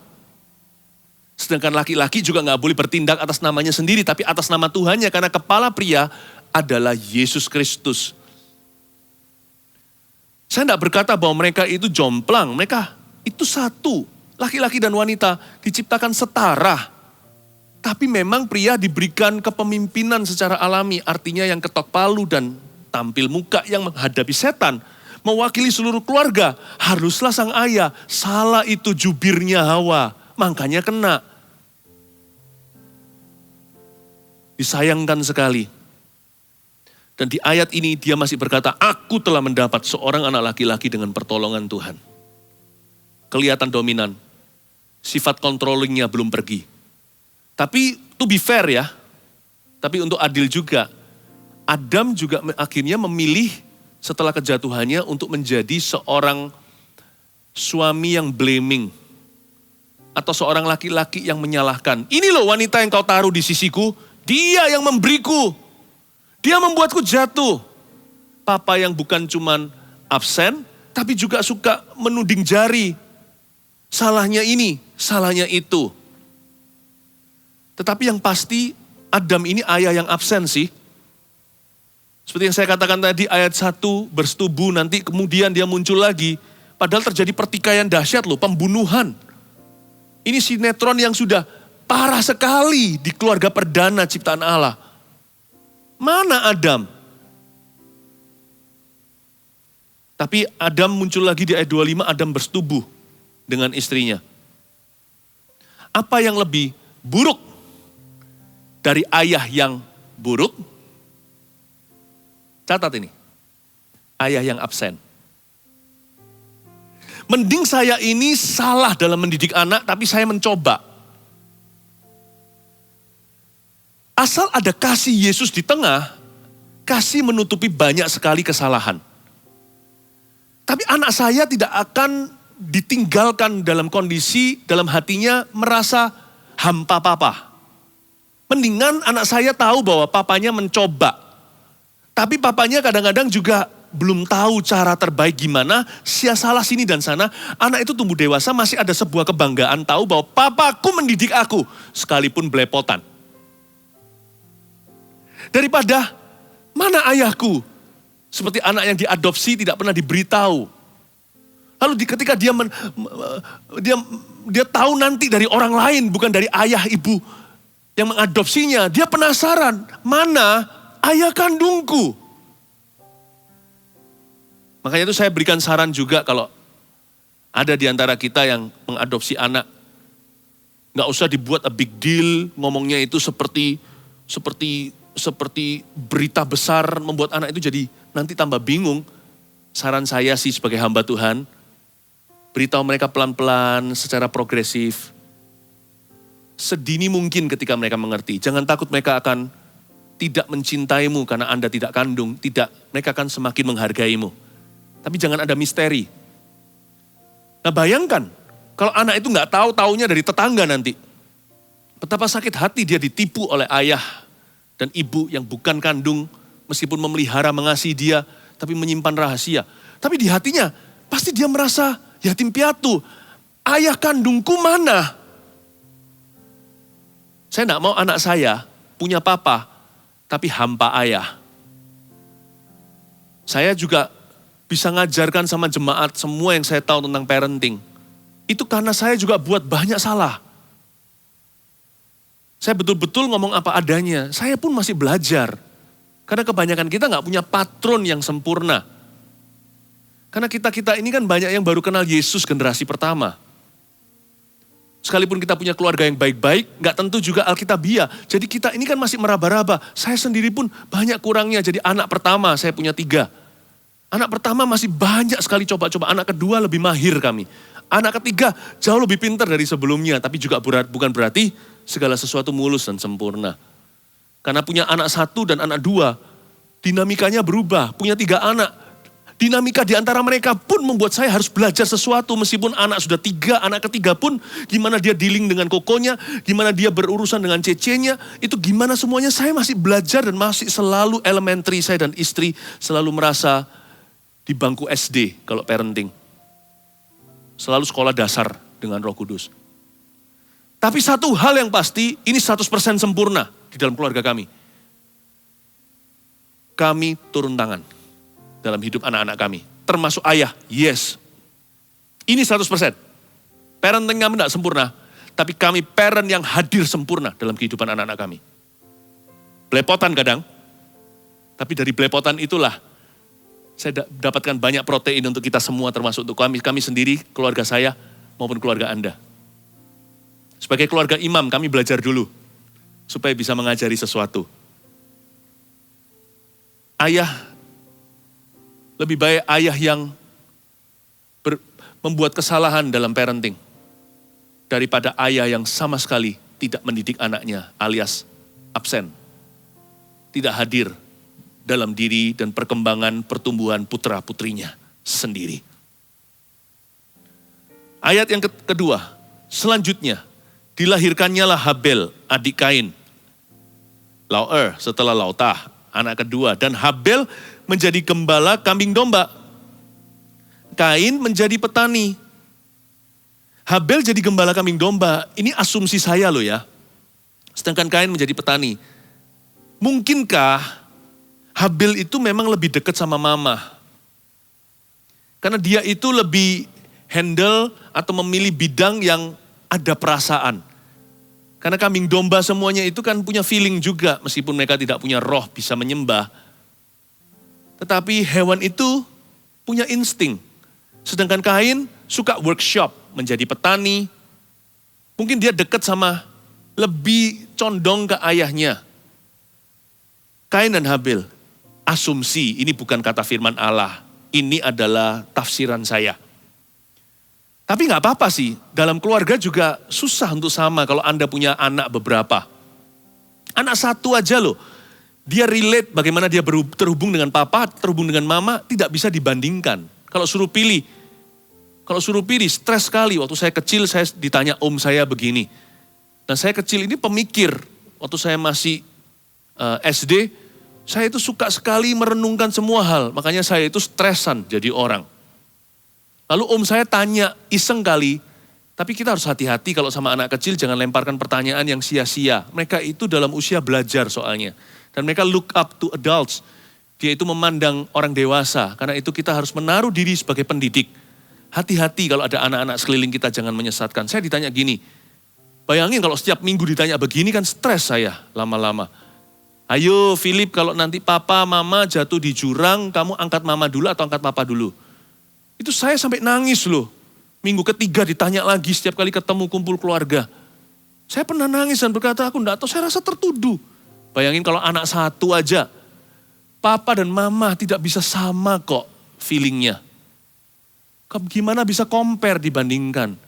Sedangkan laki-laki juga nggak boleh bertindak atas namanya sendiri, tapi atas nama Tuhannya. Karena kepala pria adalah Yesus Kristus. Saya tidak berkata bahwa mereka itu jomplang. Mereka itu satu. Laki-laki dan wanita diciptakan setara. Tapi memang pria diberikan kepemimpinan secara alami, artinya yang ketok palu dan tampil muka yang menghadapi setan. Mewakili seluruh keluarga, haruslah sang ayah. Salah itu jubirnya Hawa, makanya kena. Disayangkan sekali. Dan di ayat ini dia masih berkata, aku telah mendapat seorang anak laki-laki dengan pertolongan Tuhan. Kelihatan dominan, sifat controllingnya belum pergi. Tapi to be fair ya, tapi untuk adil juga, Adam juga akhirnya memilih setelah kejatuhannya untuk menjadi seorang suami yang blaming. Atau seorang laki-laki yang menyalahkan. Ini loh wanita yang kau taruh di sisiku, dia yang memberiku. Dia membuatku jatuh. Papa yang bukan cuman absen, tapi juga suka menuding jari. Salahnya ini, salahnya itu. Tetapi yang pasti Adam ini ayah yang absen sih. Seperti yang saya katakan tadi, ayat 1 bersetubuh, nanti kemudian dia muncul lagi. Padahal terjadi pertikaian dahsyat loh, pembunuhan. Ini sinetron yang sudah parah sekali di keluarga perdana ciptaan Allah. Mana Adam? Tapi Adam muncul lagi di ayat 25, Adam bersetubuh dengan istrinya. Apa yang lebih buruk dari ayah yang buruk? Catat ini. Ayah yang absen. Mending saya ini salah dalam mendidik anak, tapi saya mencoba. Asal ada kasih Yesus di tengah, kasih menutupi banyak sekali kesalahan. Tapi anak saya tidak akan ditinggalkan dalam kondisi, dalam hatinya merasa hampa papa. Mendingan anak saya tahu bahwa papanya mencoba. Tapi papanya kadang-kadang juga belum tahu cara terbaik gimana, sia salah sini dan sana. Anak itu tumbuh dewasa masih ada sebuah kebanggaan tahu bahwa papaku mendidik aku sekalipun belepotan. Daripada mana ayahku? Seperti anak yang diadopsi tidak pernah diberitahu. Lalu ketika dia tahu nanti dari orang lain bukan dari ayah ibu yang mengadopsinya, dia penasaran, mana ayah kandungku? Makanya itu saya berikan saran juga kalau ada di antara kita yang mengadopsi anak, nggak usah dibuat a big deal, ngomongnya itu seperti berita besar, membuat anak itu jadi nanti tambah bingung. Saran saya sih sebagai hamba Tuhan, beritahu mereka pelan-pelan, secara progresif. Sedini mungkin ketika mereka mengerti. Jangan takut mereka akan tidak mencintaimu karena Anda tidak kandung. Tidak, mereka akan semakin menghargaimu. Tapi jangan ada misteri. Nah bayangkan, kalau anak itu nggak tahu, taunya dari tetangga nanti. Betapa sakit hati dia ditipu oleh ayah dan ibu yang bukan kandung, meskipun memelihara, mengasihi dia, tapi menyimpan rahasia. Tapi di hatinya, pasti dia merasa yatim piatu. Ayah kandungku mana? Saya tidak mau anak saya punya papa, tapi hampa ayah. Saya juga bisa ngajarkan sama jemaat semua yang saya tahu tentang parenting. Itu karena saya juga buat banyak salah. Saya betul-betul ngomong apa adanya. Saya pun masih belajar. Karena kebanyakan kita nggak punya patron yang sempurna. Karena kita ini kan banyak yang baru kenal Yesus generasi pertama. Sekalipun kita punya keluarga yang baik-baik, nggak tentu juga Alkitabiah. Jadi kita ini kan masih meraba-raba. Saya sendiri pun banyak kurangnya. Jadi anak pertama saya punya 3. Anak pertama masih banyak sekali coba-coba. Anak kedua lebih mahir kami. Anak ketiga jauh lebih pintar dari sebelumnya. Tapi juga bukan berarti segala sesuatu mulus dan sempurna. Karena punya anak 1 dan anak 2, dinamikanya berubah. Punya 3 anak, dinamika di antara mereka pun membuat saya harus belajar sesuatu. Meskipun anak sudah 3, anak ketiga pun gimana dia dealing dengan kokonya, gimana dia berurusan dengan cecenya, itu gimana semuanya saya masih belajar dan masih selalu elementary, saya dan istri selalu merasa di bangku SD kalau parenting. Selalu sekolah dasar dengan Roh Kudus. Tapi satu hal yang pasti, ini 100% sempurna di dalam keluarga kami. Kami turun tangan dalam hidup anak-anak kami. Termasuk ayah, yes. Ini 100%. Parenting kami tidak sempurna, tapi kami parent yang hadir sempurna dalam kehidupan anak-anak kami. Belepotan kadang, tapi dari belepotan itulah saya dapatkan banyak protein untuk kita semua, termasuk untuk kami sendiri, keluarga saya, maupun keluarga Anda. Sebagai keluarga imam, kami belajar dulu, supaya bisa mengajari sesuatu. Lebih baik ayah yang membuat kesalahan dalam parenting, daripada ayah yang sama sekali tidak mendidik anaknya, alias absen. Tidak hadir dalam diri dan perkembangan pertumbuhan putra-putrinya sendiri. Ayat yang kedua, selanjutnya, dilahirkannya lah Habel, adik Kain. Lau-er setelah Lau-tah, anak kedua. Dan Habel menjadi gembala kambing domba. Kain menjadi petani. Habel jadi gembala kambing domba. Ini asumsi saya loh ya. Sedangkan Kain menjadi petani. Mungkinkah Habel itu memang lebih dekat sama mama? Karena dia itu lebih handle atau memilih bidang yang ada perasaan. Karena kambing domba semuanya itu kan punya feeling juga, meskipun mereka tidak punya roh bisa menyembah. Tetapi hewan itu punya insting. Sedangkan Kain suka workshop, menjadi petani. Mungkin dia dekat sama, lebih condong ke ayahnya. Kain dan Habel, asumsi, ini bukan kata firman Allah. Ini adalah tafsiran saya. Tapi gak apa-apa sih, dalam keluarga juga susah untuk sama kalau Anda punya anak beberapa. Anak 1 aja loh, dia relate bagaimana dia terhubung dengan papa, terhubung dengan mama, tidak bisa dibandingkan. Kalau suruh pilih, stres sekali. Waktu saya kecil, saya ditanya om saya begini. Dan saya kecil ini pemikir, waktu saya masih SD, Saya itu suka sekali merenungkan semua hal, makanya saya itu stresan jadi orang. Lalu om saya tanya, iseng kali, tapi kita harus hati-hati kalau sama anak kecil jangan lemparkan pertanyaan yang sia-sia. Mereka itu dalam usia belajar soalnya. Dan mereka look up to adults. Dia itu memandang orang dewasa, karena itu kita harus menaruh diri sebagai pendidik. Hati-hati kalau ada anak-anak sekeliling kita jangan menyesatkan. Saya ditanya gini, bayangin kalau setiap minggu ditanya begini kan stres saya lama-lama. Ayo Philip, kalau nanti papa mama jatuh di jurang, kamu angkat mama dulu atau angkat papa dulu? Itu saya sampai nangis loh. Minggu ketiga ditanya lagi setiap kali ketemu kumpul keluarga. Saya pernah nangis dan berkata, aku enggak tahu, saya rasa tertuduh. Bayangin kalau anak satu aja, papa dan mama tidak bisa sama kok feelingnya. Gimana bisa compare dibandingkan?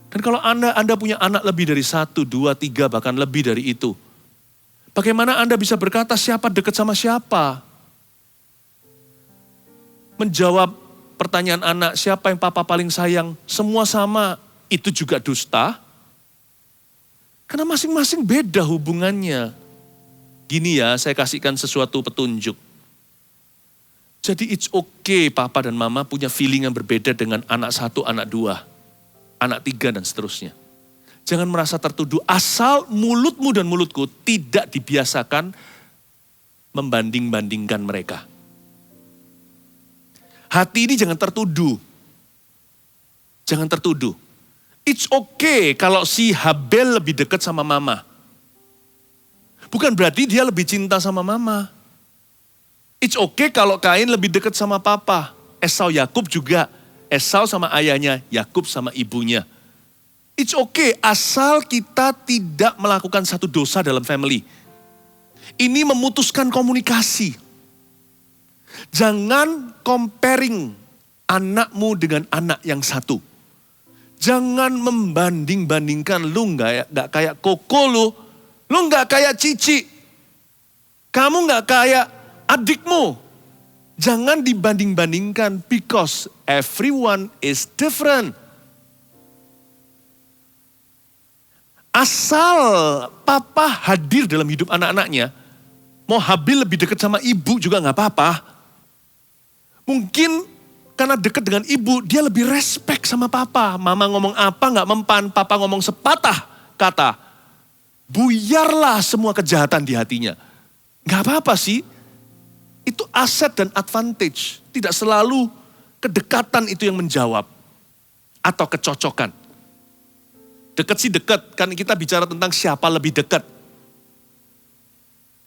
Dan kalau Anda punya anak lebih dari 1, 2, 3, bahkan lebih dari itu. Bagaimana Anda bisa berkata siapa dekat sama siapa? Menjawab pertanyaan anak, siapa yang papa paling sayang? Semua sama, itu juga dusta. Karena masing-masing beda hubungannya. Gini ya, saya kasihkan sesuatu petunjuk. Jadi it's okay papa dan mama punya feeling yang berbeda dengan anak 1, anak 2, anak 3 dan seterusnya. Jangan merasa tertuduh asal mulutmu dan mulutku tidak dibiasakan membanding-bandingkan mereka. Hati ini jangan tertuduh. Jangan tertuduh. It's okay kalau si Habel lebih dekat sama mama. Bukan berarti dia lebih cinta sama mama. It's okay kalau Kain lebih dekat sama papa. Esau Yakub juga. Esau sama ayahnya, Yakub sama ibunya. It's okay asal kita tidak melakukan satu dosa dalam family. Ini memutuskan komunikasi. Jangan comparing anakmu dengan anak yang satu. Jangan membanding-bandingkan, lu gak kayak Koko lu gak kayak Cici. Kamu gak kayak adikmu. Jangan dibanding-bandingkan because everyone is different. Asal papa hadir dalam hidup anak-anaknya, mau Habil lebih dekat sama ibu juga gak apa-apa. Mungkin karena dekat dengan ibu, dia lebih respect sama papa. Mama ngomong apa gak mempan, papa ngomong sepatah kata. Buyarlah semua kejahatan di hatinya. Gak apa-apa sih. Itu aset dan advantage. Tidak selalu kedekatan itu yang menjawab. Atau kecocokan. Dekat sih dekat, kan kita bicara tentang siapa lebih dekat.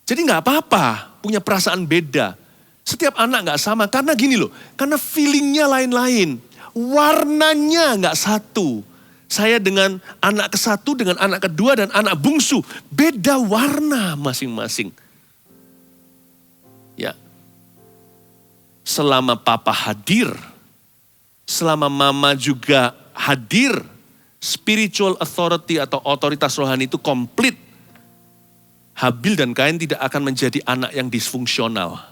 Jadi gak apa-apa, punya perasaan beda. Setiap anak gak sama, karena gini loh, karena feelingnya lain-lain. Warnanya gak satu. Saya dengan anak ke-1, dengan anak kedua, dan anak bungsu. Beda warna masing-masing. Ya. Selama papa hadir, selama mama juga hadir, spiritual authority atau otoritas rohani itu komplit. Habil dan Kain tidak akan menjadi anak yang disfungsional.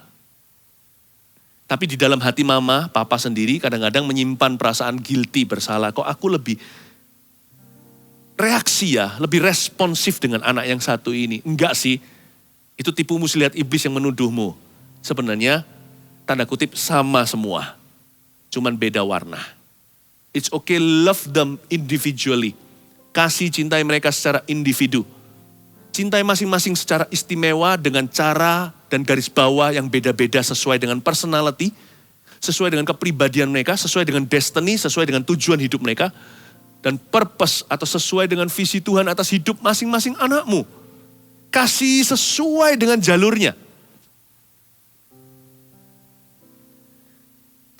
Tapi di dalam hati mama, papa sendiri kadang-kadang menyimpan perasaan guilty, bersalah. Kok aku lebih reaksi ya, lebih responsif dengan anak yang satu ini. Enggak sih, itu tipu muslihat iblis yang menuduhmu. Sebenarnya, tanda kutip sama semua. Cuman beda warna. It's okay, love them individually. Kasih cintai mereka secara individu. Cintai masing-masing secara istimewa dengan cara dan garis bawah yang beda-beda sesuai dengan personality, sesuai dengan kepribadian mereka, sesuai dengan destiny, sesuai dengan tujuan hidup mereka, dan purpose atau sesuai dengan visi Tuhan atas hidup masing-masing anakmu. Kasih sesuai dengan jalurnya.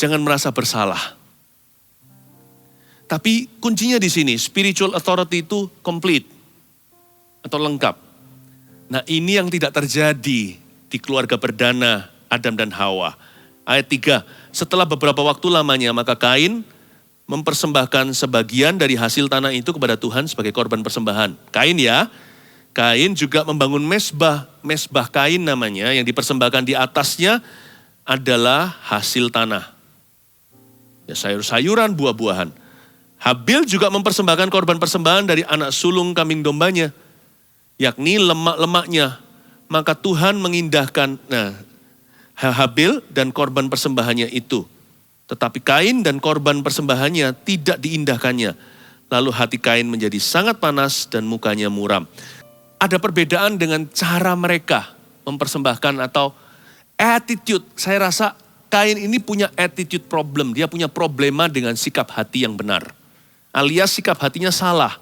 Jangan merasa bersalah. Tapi kuncinya di sini, spiritual authority itu komplit atau lengkap. Nah ini yang tidak terjadi di keluarga perdana Adam dan Hawa. Ayat 3, setelah beberapa waktu lamanya maka Kain mempersembahkan sebagian dari hasil tanah itu kepada Tuhan sebagai korban persembahan. Kain ya, Kain juga membangun mesbah Kain namanya yang dipersembahkan di atasnya adalah hasil tanah. Ya sayur-sayuran, buah-buahan. Habil juga mempersembahkan korban persembahan dari anak sulung kambing dombanya, yakni lemak-lemaknya. maka Tuhan mengindahkan Habil dan korban persembahannya itu. Tetapi Kain dan korban persembahannya tidak diindahkannya. Lalu hati Kain menjadi sangat panas dan mukanya muram. Ada perbedaan dengan cara mereka mempersembahkan atau attitude. Saya rasa Kain ini punya attitude problem. Dia punya problema dengan sikap hati yang benar. Alias sikap hatinya salah.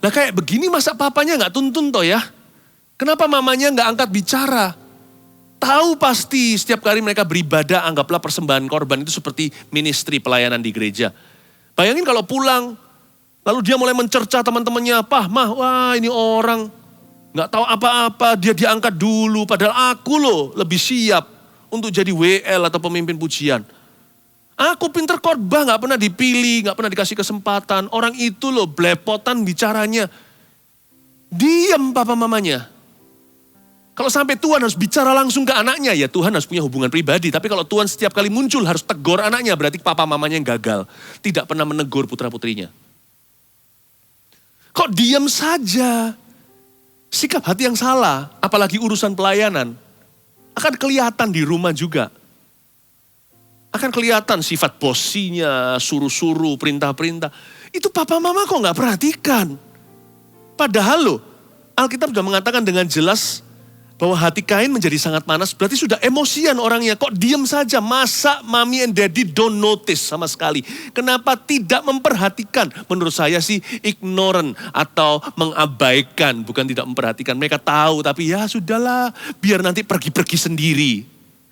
Nah kayak begini masa papanya gak tuntun toh ya? Kenapa mamanya gak angkat bicara? Tahu pasti setiap kali mereka beribadah, anggaplah persembahan korban itu seperti ministry pelayanan di gereja. Bayangin kalau pulang, lalu dia mulai mencerca teman-temannya, "Pah, Mah, wah ini orang gak tahu apa-apa, dia diangkat dulu. Padahal aku loh lebih siap untuk jadi WL atau pemimpin pujian. Aku pinter khotbah, gak pernah dipilih, gak pernah dikasih kesempatan. Orang itu loh belepotan bicaranya." Diam papa mamanya. Kalau sampai Tuhan harus bicara langsung ke anaknya, ya Tuhan harus punya hubungan pribadi. Tapi kalau Tuhan setiap kali muncul harus tegur anaknya, berarti papa mamanya yang gagal. Tidak pernah menegur putra-putrinya. Kok diam saja? Sikap hati yang salah, apalagi urusan pelayanan, akan kelihatan di rumah juga. Akan kelihatan sifat bosinya, suruh-suruh, perintah-perintah. Itu papa mama kok gak perhatikan. Padahal loh, Alkitab sudah mengatakan dengan jelas bahwa hati Kain menjadi sangat panas, berarti sudah emosian orangnya. Kok diem saja? Masa mami and daddy don't notice sama sekali? Kenapa tidak memperhatikan? Menurut saya sih ignorant atau mengabaikan, bukan tidak memperhatikan. Mereka tahu, tapi ya sudahlah, biar nanti pergi-pergi sendiri.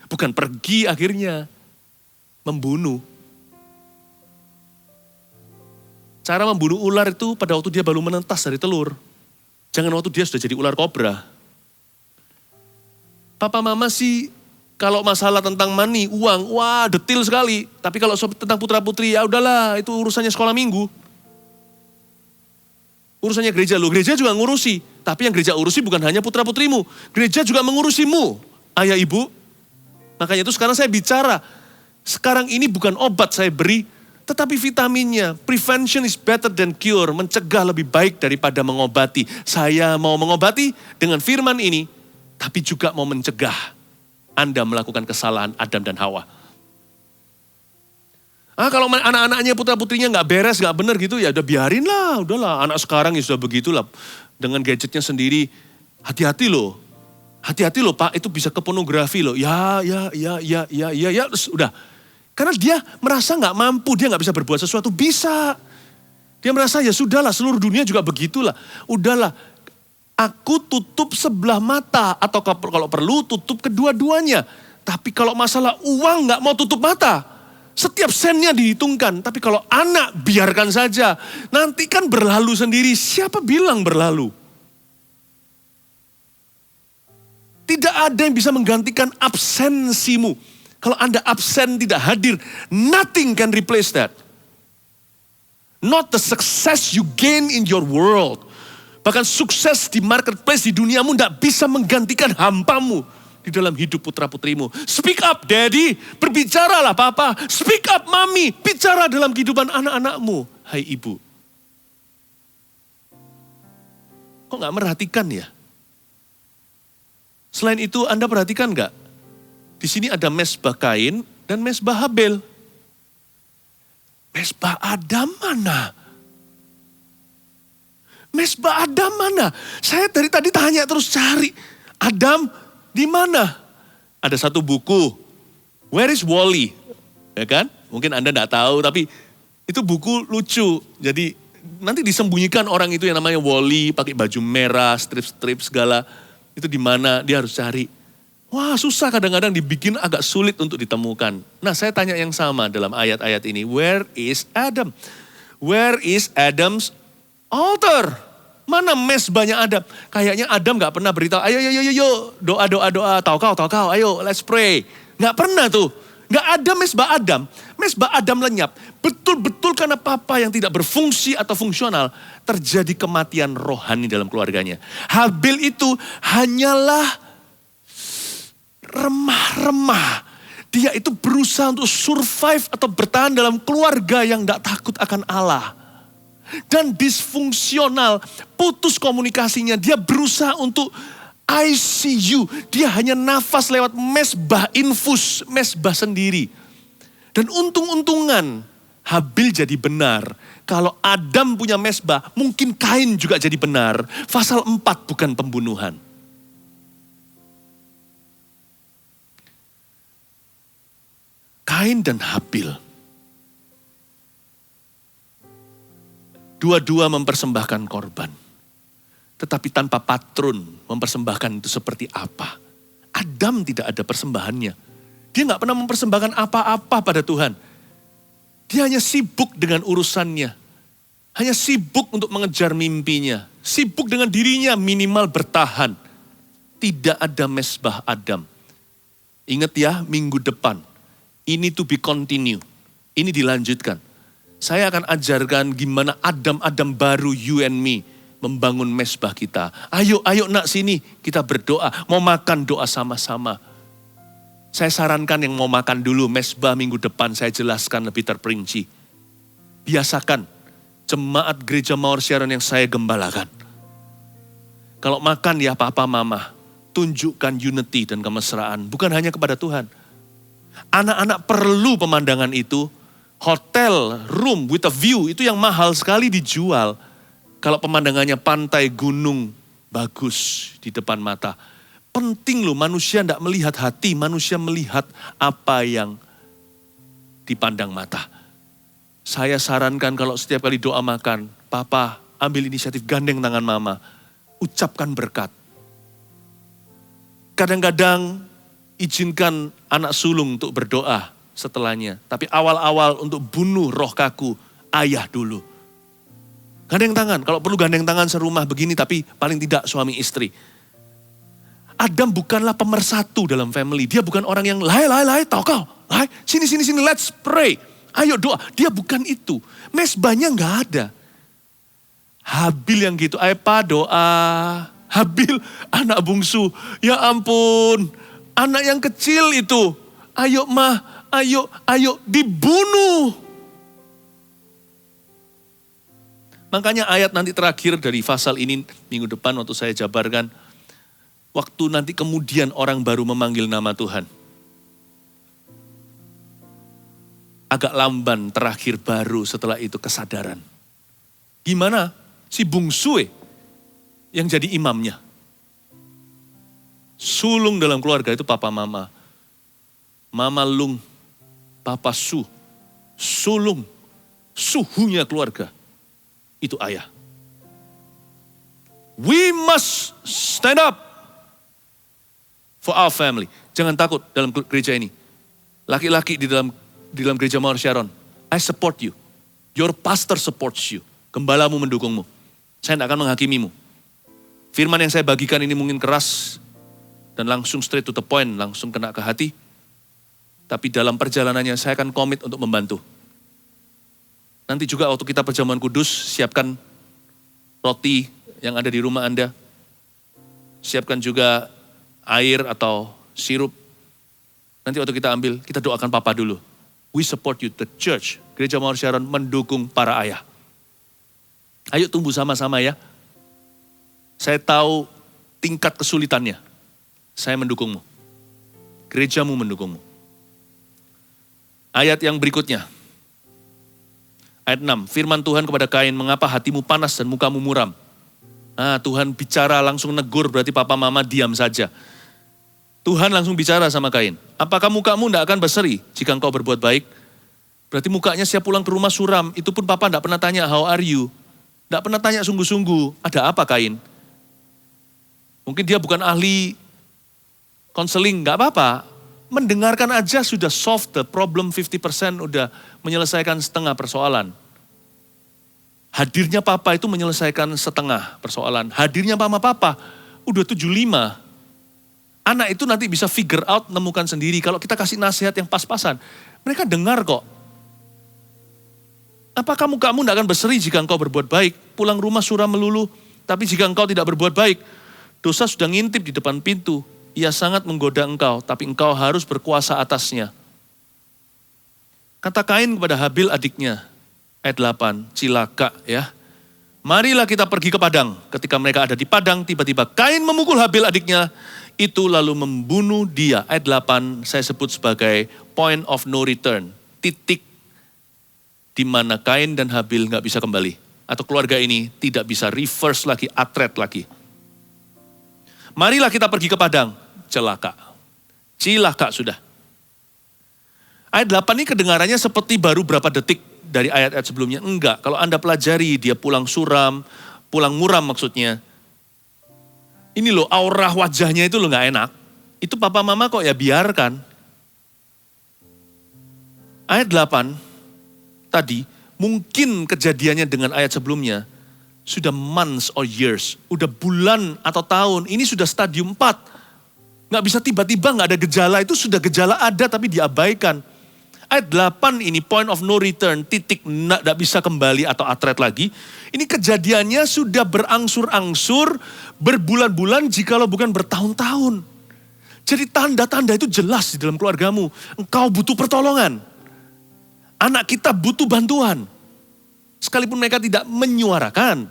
Bukan pergi akhirnya, membunuh. Cara membunuh ular itu pada waktu dia baru menetas dari telur. Jangan waktu dia sudah jadi ular kobra. Papa mama sih kalau masalah tentang money, uang, wah detail sekali. Tapi kalau tentang putra putri, ya udahlah itu urusannya sekolah minggu. Urusannya gereja, lo gereja juga ngurusi. Tapi yang gereja urusi bukan hanya putra putrimu. Gereja juga mengurusimu, ayah ibu. Makanya itu sekarang saya bicara. Sekarang ini bukan obat saya beri, tetapi vitaminnya. Prevention is better than cure. Mencegah lebih baik daripada mengobati. Saya mau mengobati dengan firman ini. Tapi juga mau mencegah Anda melakukan kesalahan Adam dan Hawa. Kalau anak-anaknya, putra-putrinya gak beres, gak benar gitu, ya udah biarin lah, udahlah. Anak sekarang ya sudah begitulah. Dengan gadgetnya sendiri, hati-hati loh. Hati-hati loh Pak, itu bisa ke pornografi loh. Ya, udah. Karena dia merasa gak mampu, dia gak bisa berbuat sesuatu, bisa. Dia merasa ya sudahlah, seluruh dunia juga begitulah. Udahlah. Aku tutup sebelah mata atau kalau perlu tutup kedua-duanya. Tapi kalau masalah uang gak mau tutup mata. Setiap sennya dihitungkan. Tapi kalau anak biarkan saja. Nanti kan berlalu sendiri. Siapa bilang berlalu? Tidak ada yang bisa menggantikan absensimu. Kalau Anda absen tidak hadir, nothing can replace that. Not the success you gain in your world. Bahkan sukses di marketplace, di duniamu tidak bisa menggantikan hampamu di dalam hidup putra-putrimu. Speak up daddy, berbicaralah papa. Speak up mami, bicara dalam kehidupan anak-anakmu. Hai ibu. Kok gak merhatikan ya? Selain itu Anda perhatikan gak? Di sini ada mezbah Kain dan mezbah Habil. Mezbah Adam mana? Mezbah Adam mana? Saya dari tadi tanya terus cari. Adam di mana? Ada satu buku. Where is Wally? Ya kan? Mungkin Anda enggak tahu tapi itu buku lucu. Jadi nanti disembunyikan orang itu yang namanya Wally pakai baju merah, strip-strip segala. Itu di mana dia harus cari. Wah susah kadang-kadang dibikin agak sulit untuk ditemukan. Nah saya tanya yang sama dalam ayat-ayat ini. Where is Adam? Where is Adam's altar? Mana mezbahnya Adam? Kayaknya Adam gak pernah beritahu, ayo, doa, tahu kau, ayo let's pray. Gak pernah tuh, gak ada mezbah Adam. Mezbah Adam lenyap. Betul-betul karena papa yang tidak berfungsi atau fungsional, terjadi kematian rohani dalam keluarganya. Habil itu hanyalah remah-remah. Dia itu berusaha untuk survive atau bertahan dalam keluarga yang gak takut akan Allah. Dan disfungsional, putus komunikasinya. Dia berusaha untuk I see you. Dia hanya nafas lewat mesbah infus, mesbah sendiri. Dan untung-untungan Habil jadi benar. Kalau Adam punya mesbah, mungkin Kain juga jadi benar. Pasal 4 bukan pembunuhan. Kain dan Habil. Dua-dua mempersembahkan korban. Tetapi tanpa patron mempersembahkan itu seperti apa. Adam tidak ada persembahannya. Dia gak pernah mempersembahkan apa-apa pada Tuhan. Dia hanya sibuk dengan urusannya. Hanya sibuk untuk mengejar mimpinya. Sibuk dengan dirinya minimal bertahan. Tidak ada mesbah Adam. Ingat ya, minggu depan. Ini to be continue. Ini dilanjutkan. Saya akan ajarkan gimana Adam-Adam baru you and me membangun mesbah kita. Ayo nak sini kita berdoa. Mau makan doa sama-sama. Saya sarankan yang mau makan dulu mesbah minggu depan saya jelaskan lebih terperinci. Biasakan jemaat gereja Mawar Siaran yang saya gembalakan. Kalau makan ya papa mama, tunjukkan unity dan kemesraan. Bukan hanya kepada Tuhan. Anak-anak perlu pemandangan itu. Hotel, room with a view itu yang mahal sekali dijual. Kalau pemandangannya pantai, gunung, bagus di depan mata. Penting loh, manusia tidak melihat hati, manusia melihat apa yang dipandang mata. Saya sarankan kalau setiap kali doa makan, papa ambil inisiatif gandeng tangan mama, ucapkan berkat. Kadang-kadang izinkan anak sulung untuk berdoa setelahnya. Tapi awal-awal untuk bunuh roh kaku, ayah dulu. Gandeng tangan, kalau perlu gandeng tangan serumah begini, tapi paling tidak suami istri. Adam bukanlah pemersatu dalam family. Dia bukan orang yang lai, tokal. Sini, let's pray. Ayo doa. Dia bukan itu. Mesbahnya gak ada. Habil yang gitu, ayo pa doa. Habil anak bungsu. Ya ampun, anak yang kecil itu. Ayo mah, ayo dibunuh. Makanya ayat nanti terakhir dari pasal ini minggu depan waktu saya jabarkan. Waktu nanti kemudian orang baru memanggil nama Tuhan. Agak lamban terakhir baru setelah itu kesadaran. Gimana si bungsu yang jadi imamnya? Sulung dalam keluarga itu papa mama. Mama lung, papa su. Sulung, suhunya keluarga. Itu ayah. We must stand up for our family. Jangan takut dalam gereja ini. Laki-laki di dalam gereja Mawar Sharon. I support you. Your pastor supports you. Gembalamu mendukungmu. Saya tidak akan menghakimimu. Firman yang saya bagikan ini mungkin keras. Dan langsung straight to the point. Langsung kena ke hati. Tapi dalam perjalanannya saya akan komit untuk membantu. Nanti juga waktu kita perjamuan kudus. Siapkan roti yang ada di rumah Anda. Siapkan juga air atau sirup. Nanti waktu kita ambil, kita doakan papa dulu. We support you, the church. Gereja Mawar Sharon mendukung para ayah. Ayo tumbuh sama-sama ya. Saya tahu tingkat kesulitannya. Saya mendukungmu. Gerejamu mendukungmu. Ayat yang berikutnya. Ayat 6. Firman Tuhan kepada Kain, mengapa hatimu panas dan mukamu muram? Tuhan bicara langsung negur, berarti papa mama diam saja. Tuhan langsung bicara sama Kain. Apakah mukamu tidak akan berseri jika engkau berbuat baik? Berarti mukanya siap pulang ke rumah suram. Itu pun papa tidak pernah tanya, how are you? Tidak pernah tanya sungguh-sungguh, ada apa Kain? Mungkin dia bukan ahli konseling, gak apa-apa. Mendengarkan aja sudah solve the problem 50%, udah menyelesaikan setengah persoalan. Hadirnya papa itu menyelesaikan setengah persoalan. Hadirnya mama papa udah 75. Anak itu nanti bisa figure out, nemukan sendiri. Kalau kita kasih nasihat yang pas-pasan, mereka dengar kok. Apakah mukamu tidak akan berseri jika engkau berbuat baik? Pulang rumah suram melulu, tapi jika engkau tidak berbuat baik, dosa sudah ngintip di depan pintu. Ia sangat menggoda engkau, tapi engkau harus berkuasa atasnya. Kata Kain kepada Habil adiknya, ayat 8, cilaka ya. marilah kita pergi ke padang. Ketika mereka ada di padang, tiba-tiba Kain memukul Habil adiknya, itu lalu membunuh dia. Ayat 8 saya sebut sebagai point of no return. Titik di mana Kain dan Habil gak bisa kembali. Atau keluarga ini tidak bisa reverse lagi, atret lagi. Marilah kita pergi ke padang. Celaka sudah. Ayat 8 ini kedengarannya seperti baru berapa detik dari ayat-ayat sebelumnya. Enggak, kalau Anda pelajari dia pulang muram maksudnya. Ini loh aura wajahnya itu loh gak enak. Itu papa mama kok ya biarkan. Ayat 8 tadi mungkin kejadiannya dengan ayat sebelumnya sudah months or years. Udah bulan atau tahun. Ini sudah stadium 4. Gak bisa tiba-tiba gak ada gejala. Itu sudah gejala ada tapi diabaikan. Ayat 8 ini point of no return. Titik gak bisa kembali atau atret lagi. Ini kejadiannya sudah berangsur-angsur. Berbulan-bulan jikalau bukan bertahun-tahun. Jadi tanda-tanda itu jelas di dalam keluargamu. Engkau butuh pertolongan. Anak kita butuh bantuan. Sekalipun mereka tidak menyuarakan.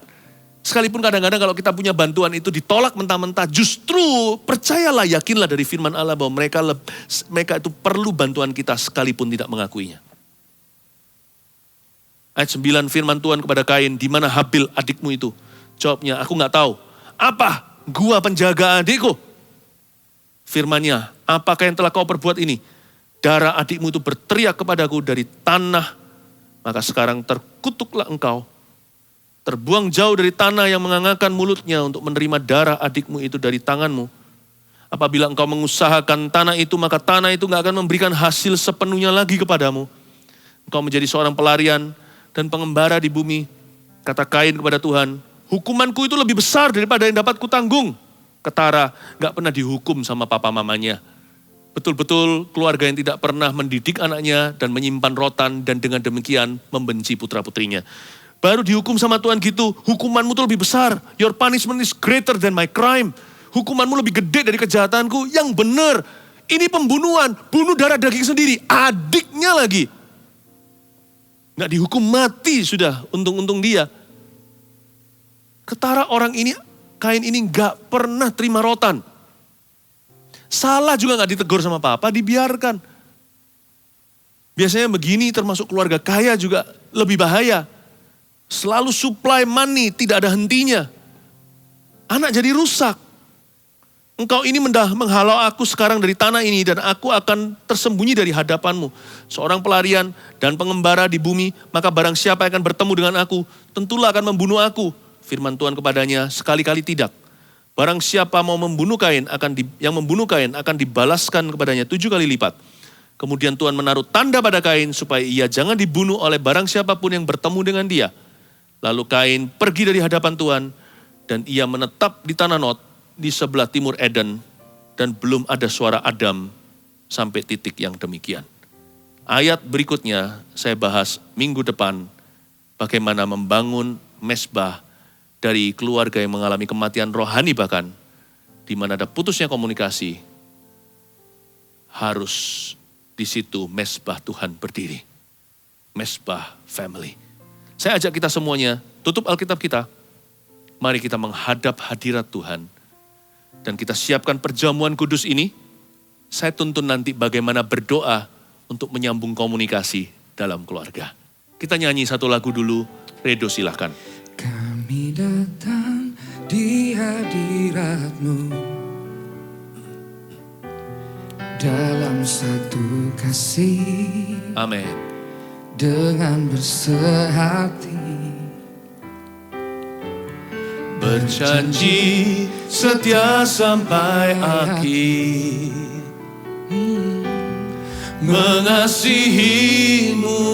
Sekalipun kadang-kadang kalau kita punya bantuan itu ditolak mentah-mentah. Justru percayalah, yakinlah dari firman Allah bahwa mereka itu perlu bantuan kita sekalipun tidak mengakuinya. Ayat 9 firman Tuhan kepada Kain, di mana Habil adikmu itu? Jawabnya, aku gak tahu. Apa? Gua penjaga adikku. Firmannya, apakah yang telah kau perbuat ini? Darah adikmu itu berteriak kepadaku dari tanah. Maka sekarang terkutuklah engkau. Terbuang jauh dari tanah yang mengangakan mulutnya untuk menerima darah adikmu itu dari tanganmu. Apabila engkau mengusahakan tanah itu, maka tanah itu gak akan memberikan hasil sepenuhnya lagi kepadamu. Engkau menjadi seorang pelarian dan pengembara di bumi. Kata Kain kepada Tuhan, hukumanku itu lebih besar daripada yang dapat kutanggung. Ketara gak pernah dihukum sama papa mamanya. Betul-betul keluarga yang tidak pernah mendidik anaknya dan menyimpan rotan dan dengan demikian membenci putra-putrinya. Baru dihukum sama Tuhan gitu, hukumanmu tuh lebih besar. Your punishment is greater than my crime. Hukumanmu lebih gede dari kejahatanku. Yang benar, ini pembunuhan, bunuh darah daging sendiri, adiknya lagi. Nggak dihukum mati sudah, untung-untung dia. Ketara orang ini, Kain ini nggak pernah terima rotan. Salah juga nggak ditegur sama papa, dibiarkan. Biasanya begini termasuk keluarga kaya juga lebih bahaya. Selalu supply money, tidak ada hentinya. Anak jadi rusak. Engkau ini menghalau aku sekarang dari tanah ini dan aku akan tersembunyi dari hadapanmu. Seorang pelarian dan pengembara di bumi, maka barang siapa yang akan bertemu dengan aku, tentulah akan membunuh aku. Firman Tuhan kepadanya, sekali-kali tidak. Barang siapa mau membunuh Kain, yang membunuh Kain akan dibalaskan kepadanya 7 kali lipat. Kemudian Tuhan menaruh tanda pada Kain supaya ia jangan dibunuh oleh barang siapapun yang bertemu dengan dia. Lalu Kain pergi dari hadapan Tuhan dan ia menetap di tanah Nod di sebelah timur Eden dan belum ada suara Adam sampai titik yang demikian. Ayat berikutnya saya bahas minggu depan bagaimana membangun mesbah dari keluarga yang mengalami kematian rohani bahkan di mana ada putusnya komunikasi harus di situ mesbah Tuhan berdiri. Mesbah family. Saya ajak kita semuanya, tutup Alkitab kita. Mari kita menghadap hadirat Tuhan. Dan kita siapkan perjamuan kudus ini. Saya tuntun nanti bagaimana berdoa untuk menyambung komunikasi dalam keluarga. Kita nyanyi satu lagu dulu. Redo silahkan. Kami datang di hadirat-Mu dalam satu kasih. Amin. Dengan bersehati berjanji setia sampai akhir, mengasihimu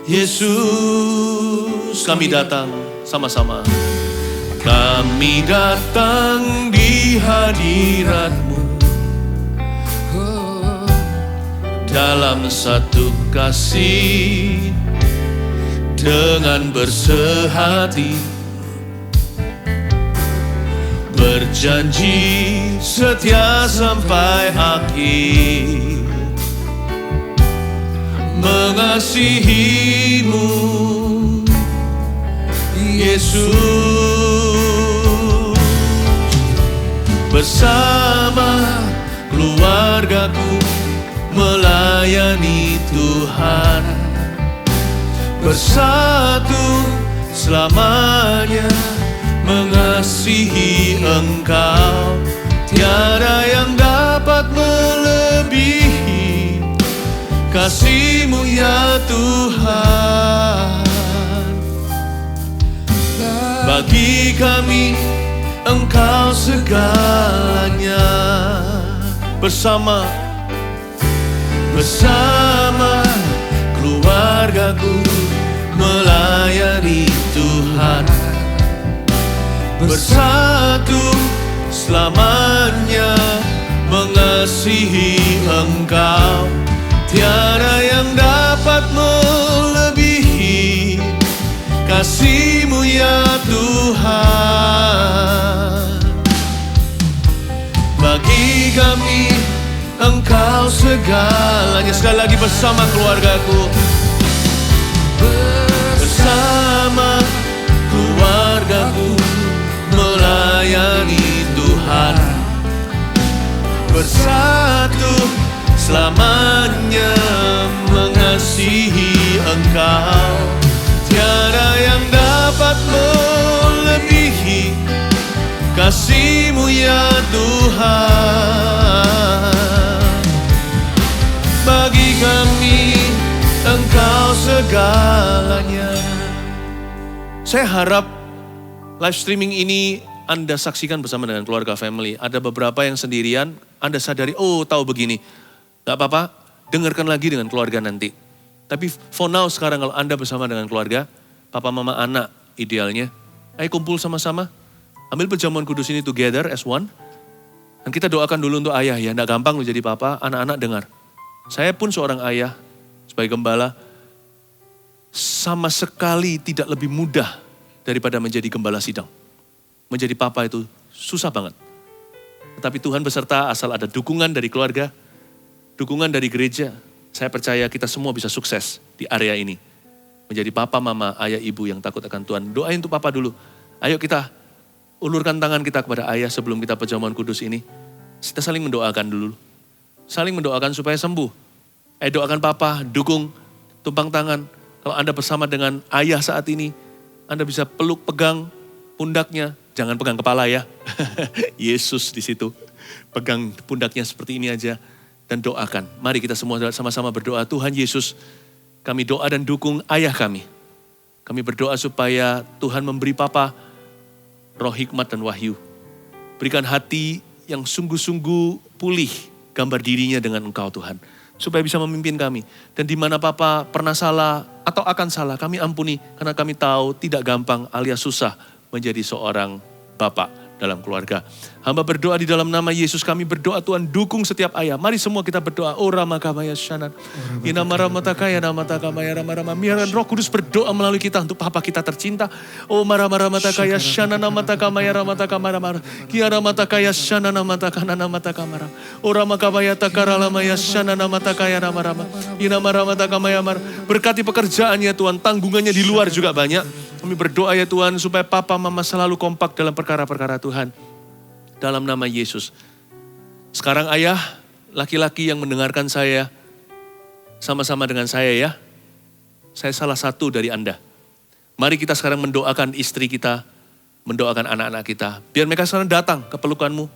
Yesus. Kami datang sama-sama. Kami datang di hadirat-Mu dalam satu kasih dengan bersehati, berjanji setia sampai akhir, mengasihimu bersama keluargaku melayani Tuhan. Bersatu selamanya mengasihi Engkau. Tiada yang dapat melebihi kasih-Mu ya Tuhan. Bagi kami Engkau segalanya. Bersama keluargaku melayani Tuhan. Bersatu selamanya mengasihi Engkau. Tiada yang dapat melebihi kasih-Mu ya Tuhan. Bagi kami Engkau segalanya. Sekali lagi, bersama keluargaku. Bersama keluargaku melayani Tuhan. Bersatu selamanya mengasihi Engkau. Tiada yang dapat melebihi kasih-Mu ya Tuhan. Bagi kami Engkau segalanya. Saya harap live streaming ini Anda saksikan bersama dengan keluarga family. Ada beberapa yang sendirian, Anda sadari, oh tahu begini. Gak apa-apa, dengarkan lagi dengan keluarga nanti. Tapi for now sekarang kalau Anda bersama dengan keluarga, papa, mama, anak idealnya, ayo kumpul sama-sama. Ambil perjamuan kudus ini together as one. Dan kita doakan dulu untuk ayah ya, gak gampang loh jadi papa, anak-anak dengar. Saya pun seorang ayah, sebagai gembala, sama sekali tidak lebih mudah daripada menjadi gembala sidang. Menjadi papa itu susah banget. Tetapi Tuhan beserta asal ada dukungan dari keluarga, dukungan dari gereja. Saya percaya kita semua bisa sukses di area ini. Menjadi papa, mama, ayah, ibu yang takut akan Tuhan. Doain untuk papa dulu. Ayo kita ulurkan tangan kita kepada ayah sebelum kita perjamuan kudus ini. Kita saling mendoakan dulu. Saling mendoakan supaya sembuh. Ayo doakan papa, dukung, tumpang tangan. Kalau Anda bersama dengan ayah saat ini, Anda bisa peluk, pegang pundaknya. Jangan pegang kepala ya. Yesus di situ. Pegang pundaknya seperti ini aja. Dan doakan. Mari kita semua sama-sama berdoa. Tuhan Yesus, kami doa dan dukung ayah kami. Kami berdoa supaya Tuhan memberi papa roh hikmat dan wahyu. Berikan hati yang sungguh-sungguh pulih gambar dirinya dengan Engkau Tuhan. Supaya bisa memimpin kami. Dan di mana papa pernah salah atau akan salah, kami ampuni. Karena kami tahu tidak gampang alias susah menjadi seorang bapak dalam keluarga. Hamba berdoa di dalam nama Yesus, kami berdoa Tuhan dukung setiap ayah. Mari semua kita berdoa. Oh Ramakamaya Shanan. Inama Ramatakaya Namatakamaya Ramarama. Biarkan Roh Kudus berdoa melalui kita untuk papa kita tercinta. Oh Maramatakaya Shanan Namatakamaya Ramatakamara. Kia Ramatakaya Shanan Namatakana Namatakamara. Oh Ramakamaya Takaralamaya Shanan Namatakaya Ramarama. Inama Ramatakamaya Mar. Berkati pekerjaannya Tuhan, tanggungannya di luar juga banyak. Kami berdoa ya Tuhan supaya papa mama selalu kompak dalam perkara-perkara Tuhan. Dalam nama Yesus. Sekarang ayah, laki-laki yang mendengarkan saya, sama-sama dengan saya ya. Saya salah satu dari Anda. Mari kita sekarang mendoakan istri kita, mendoakan anak-anak kita. Biar mereka sekarang datang ke pelukanmu,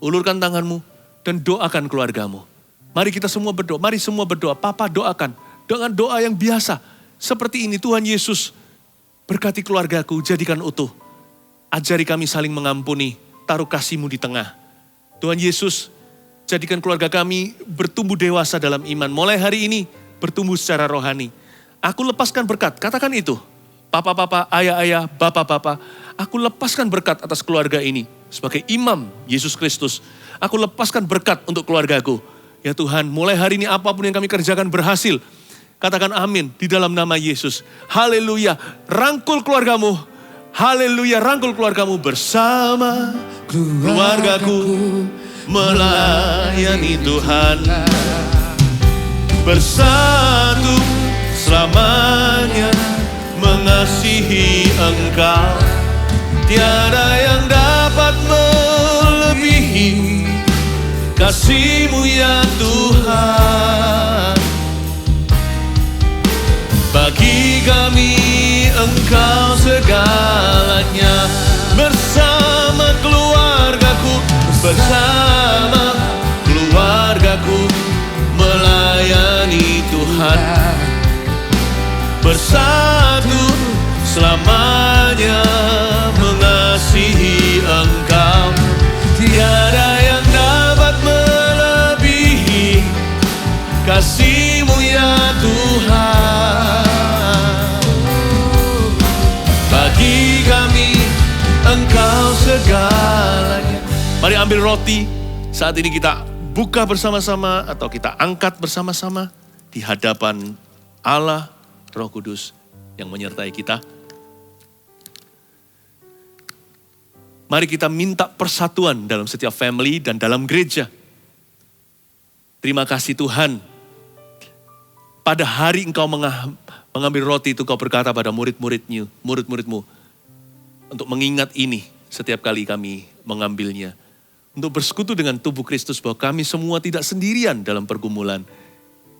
ulurkan tanganmu, dan doakan keluargamu. Mari kita semua berdoa, mari semua berdoa. Papa doakan, dengan doa yang biasa. Seperti ini, Tuhan Yesus, berkati keluargaku, jadikan utuh. Ajari kami saling mengampuni, taruh kasih-Mu di tengah. Tuhan Yesus, jadikan keluarga kami bertumbuh dewasa dalam iman. Mulai hari ini, bertumbuh secara rohani. Aku lepaskan berkat, katakan itu. Papa-papa, ayah-ayah, bapak-bapak. Aku lepaskan berkat atas keluarga ini. Sebagai imam Yesus Kristus, aku lepaskan berkat untuk keluargaku. Ya Tuhan, mulai hari ini apapun yang kami kerjakan berhasil. Katakan amin di dalam nama Yesus. Haleluya. Rangkul keluargamu. Haleluya. Rangkul keluargamu bersama keluargaku melayani Tuhan. Bersatu selamanya mengasihi Engkau. Tiada yang dapat melebihi kasih-Mu ya Tuhan. Bagi kami Engkau segalanya. Bersama keluargaku, bersama keluargaku melayani Tuhan. Bersatu selamanya mengasihi Engkau. Tiada yang dapat melebihi kasih-Mu ya Tuhan. Bagi kami Engkau segalanya. Mari ambil roti. Saat ini kita buka bersama-sama atau kita angkat bersama-sama di hadapan Allah Roh Kudus yang menyertai kita. Mari kita minta persatuan dalam setiap family dan dalam gereja. Terima kasih Tuhan. Pada hari Engkau mengambil roti itu, Kau berkata pada murid-muridmu, untuk mengingat ini setiap kali kami mengambilnya. Untuk bersekutu dengan tubuh Kristus bahwa kami semua tidak sendirian dalam pergumulan.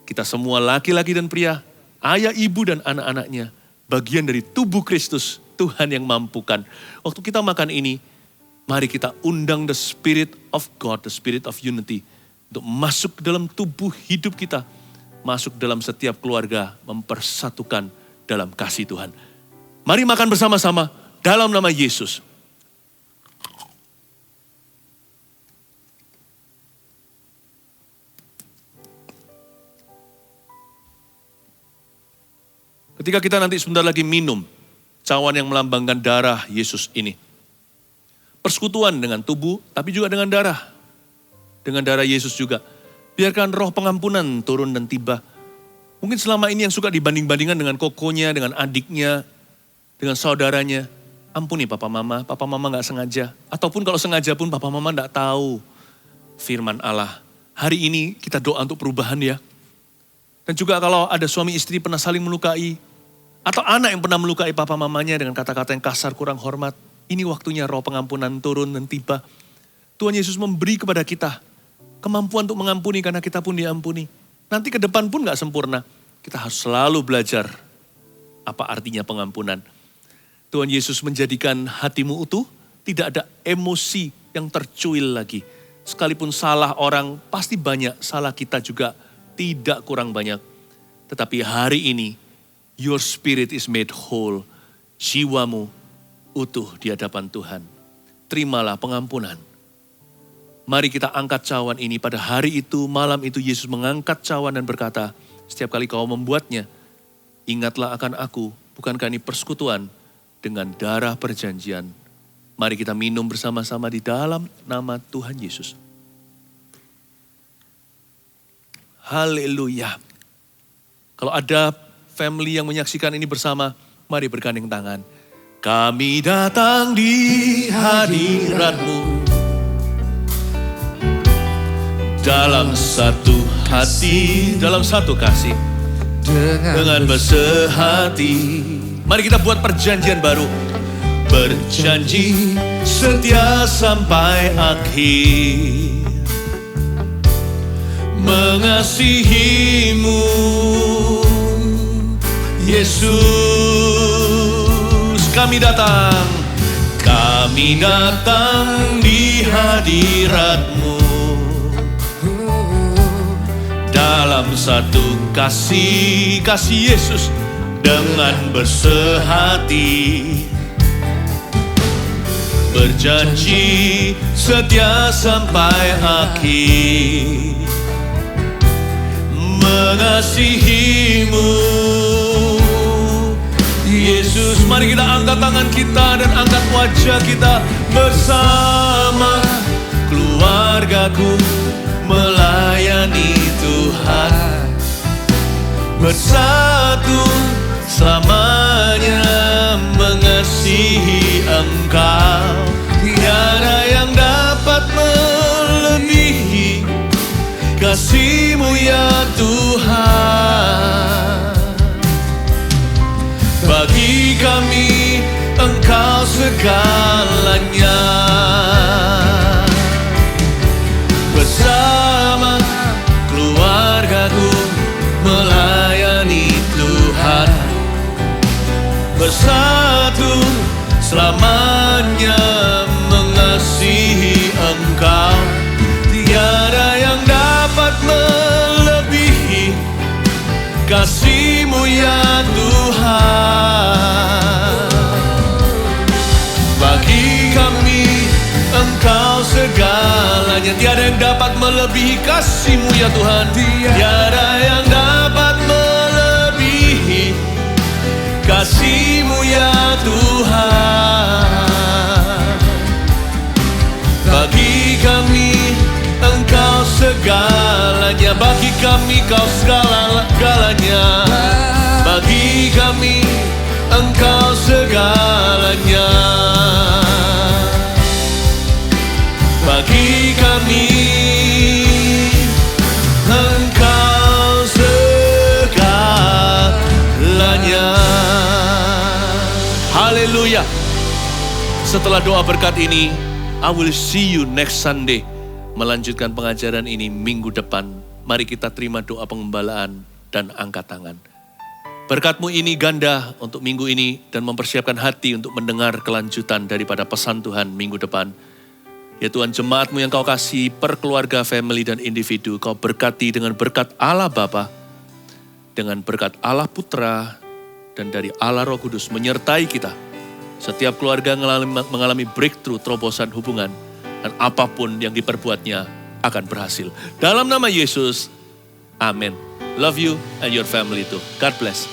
Kita semua laki-laki dan pria, ayah, ibu dan anak-anaknya, bagian dari tubuh Kristus, Tuhan yang mampukan. Waktu kita makan ini, mari kita undang the Spirit of God, the Spirit of Unity, untuk masuk ke dalam tubuh hidup kita, masuk dalam setiap keluarga, mempersatukan dalam kasih Tuhan. Mari makan bersama-sama dalam nama Yesus. Ketika kita nanti sebentar lagi minum cawan yang melambangkan darah Yesus ini. Persekutuan dengan tubuh, tapi juga dengan darah. Dengan darah Yesus juga. Biarkan roh pengampunan turun dan tiba. Mungkin selama ini yang suka dibanding-bandingkan dengan kokonya, dengan adiknya, dengan saudaranya. Ampuni papa mama gak sengaja. Ataupun kalau sengaja pun papa mama gak tahu firman Allah. Hari ini kita doa untuk perubahan ya. Dan juga kalau ada suami istri pernah saling melukai, atau anak yang pernah melukai papa mamanya dengan kata-kata yang kasar, kurang hormat. Ini waktunya roh pengampunan turun dan tiba. Tuhan Yesus memberi kepada kita kemampuan untuk mengampuni karena kita pun diampuni. Nanti ke depan pun gak sempurna. Kita harus selalu belajar apa artinya pengampunan. Tuhan Yesus menjadikan hatimu utuh, tidak ada emosi yang tercuil lagi. Sekalipun salah orang, pasti banyak. Salah kita juga tidak kurang banyak. Tetapi hari ini, your spirit is made whole. Jiwamu utuh di hadapan Tuhan. Terimalah pengampunan. Mari kita angkat cawan ini. Pada hari itu, malam itu Yesus mengangkat cawan dan berkata, setiap kali kau membuatnya, ingatlah akan aku. Bukankah ini persekutuan dengan darah perjanjian. Mari kita minum bersama-sama di dalam nama Tuhan Yesus. Haleluya. Kalau ada family yang menyaksikan ini bersama, mari bergandeng tangan. Kami datang di hadirat-Mu dalam satu hati, dalam satu kasih, dengan bersehati. Mari kita buat perjanjian baru. Berjanji setia sampai akhir, mengasihi-Mu Yesus. Kami datang di hadirat-Mu dalam satu kasih Yesus, dengan bersehati, berjanji setia sampai akhir, mengasihi-Mu Yesus. Mari kita angkat tangan kita dan angkat wajah kita bersama keluargaku melayani Tuhan. Bersatu selamanya mengasihi Engkau. Tiada yang dapat melebihi kasih-Mu ya Tuhan. Bagi kami Engkau segalanya. Bersatu bersatu selamanya mengasihi Engkau. Tiada yang dapat melebihi kasih-Mu ya Tuhan. Bagi kami Engkau segalanya. Tiada yang dapat melebihi kasih-Mu ya Tuhan. Tiada yang dapat melebihi kasih-Mu ya Tuhan. Bagi kami Engkau segalanya. Bagi kami Kau segala-galanya. Bagi kami Engkau segalanya. Bagi kami Engkau segalanya. Haleluya. Setelah doa berkat ini, I will see you next Sunday. Melanjutkan pengajaran ini minggu depan. Mari kita terima doa pengembalaan dan angkat tangan. Berkat-Mu ini ganda untuk minggu ini dan mempersiapkan hati untuk mendengar kelanjutan daripada pesan Tuhan minggu depan. Ya Tuhan, jemaat-Mu yang Kau kasih per keluarga, family dan individu, Kau berkati dengan berkat Allah Bapa, dengan berkat Allah Putra, dan dari Allah Roh Kudus menyertai kita. Setiap keluarga mengalami breakthrough, terobosan hubungan, dan apapun yang diperbuatnya akan berhasil. Dalam nama Yesus, amin. Love you and your family too. God bless.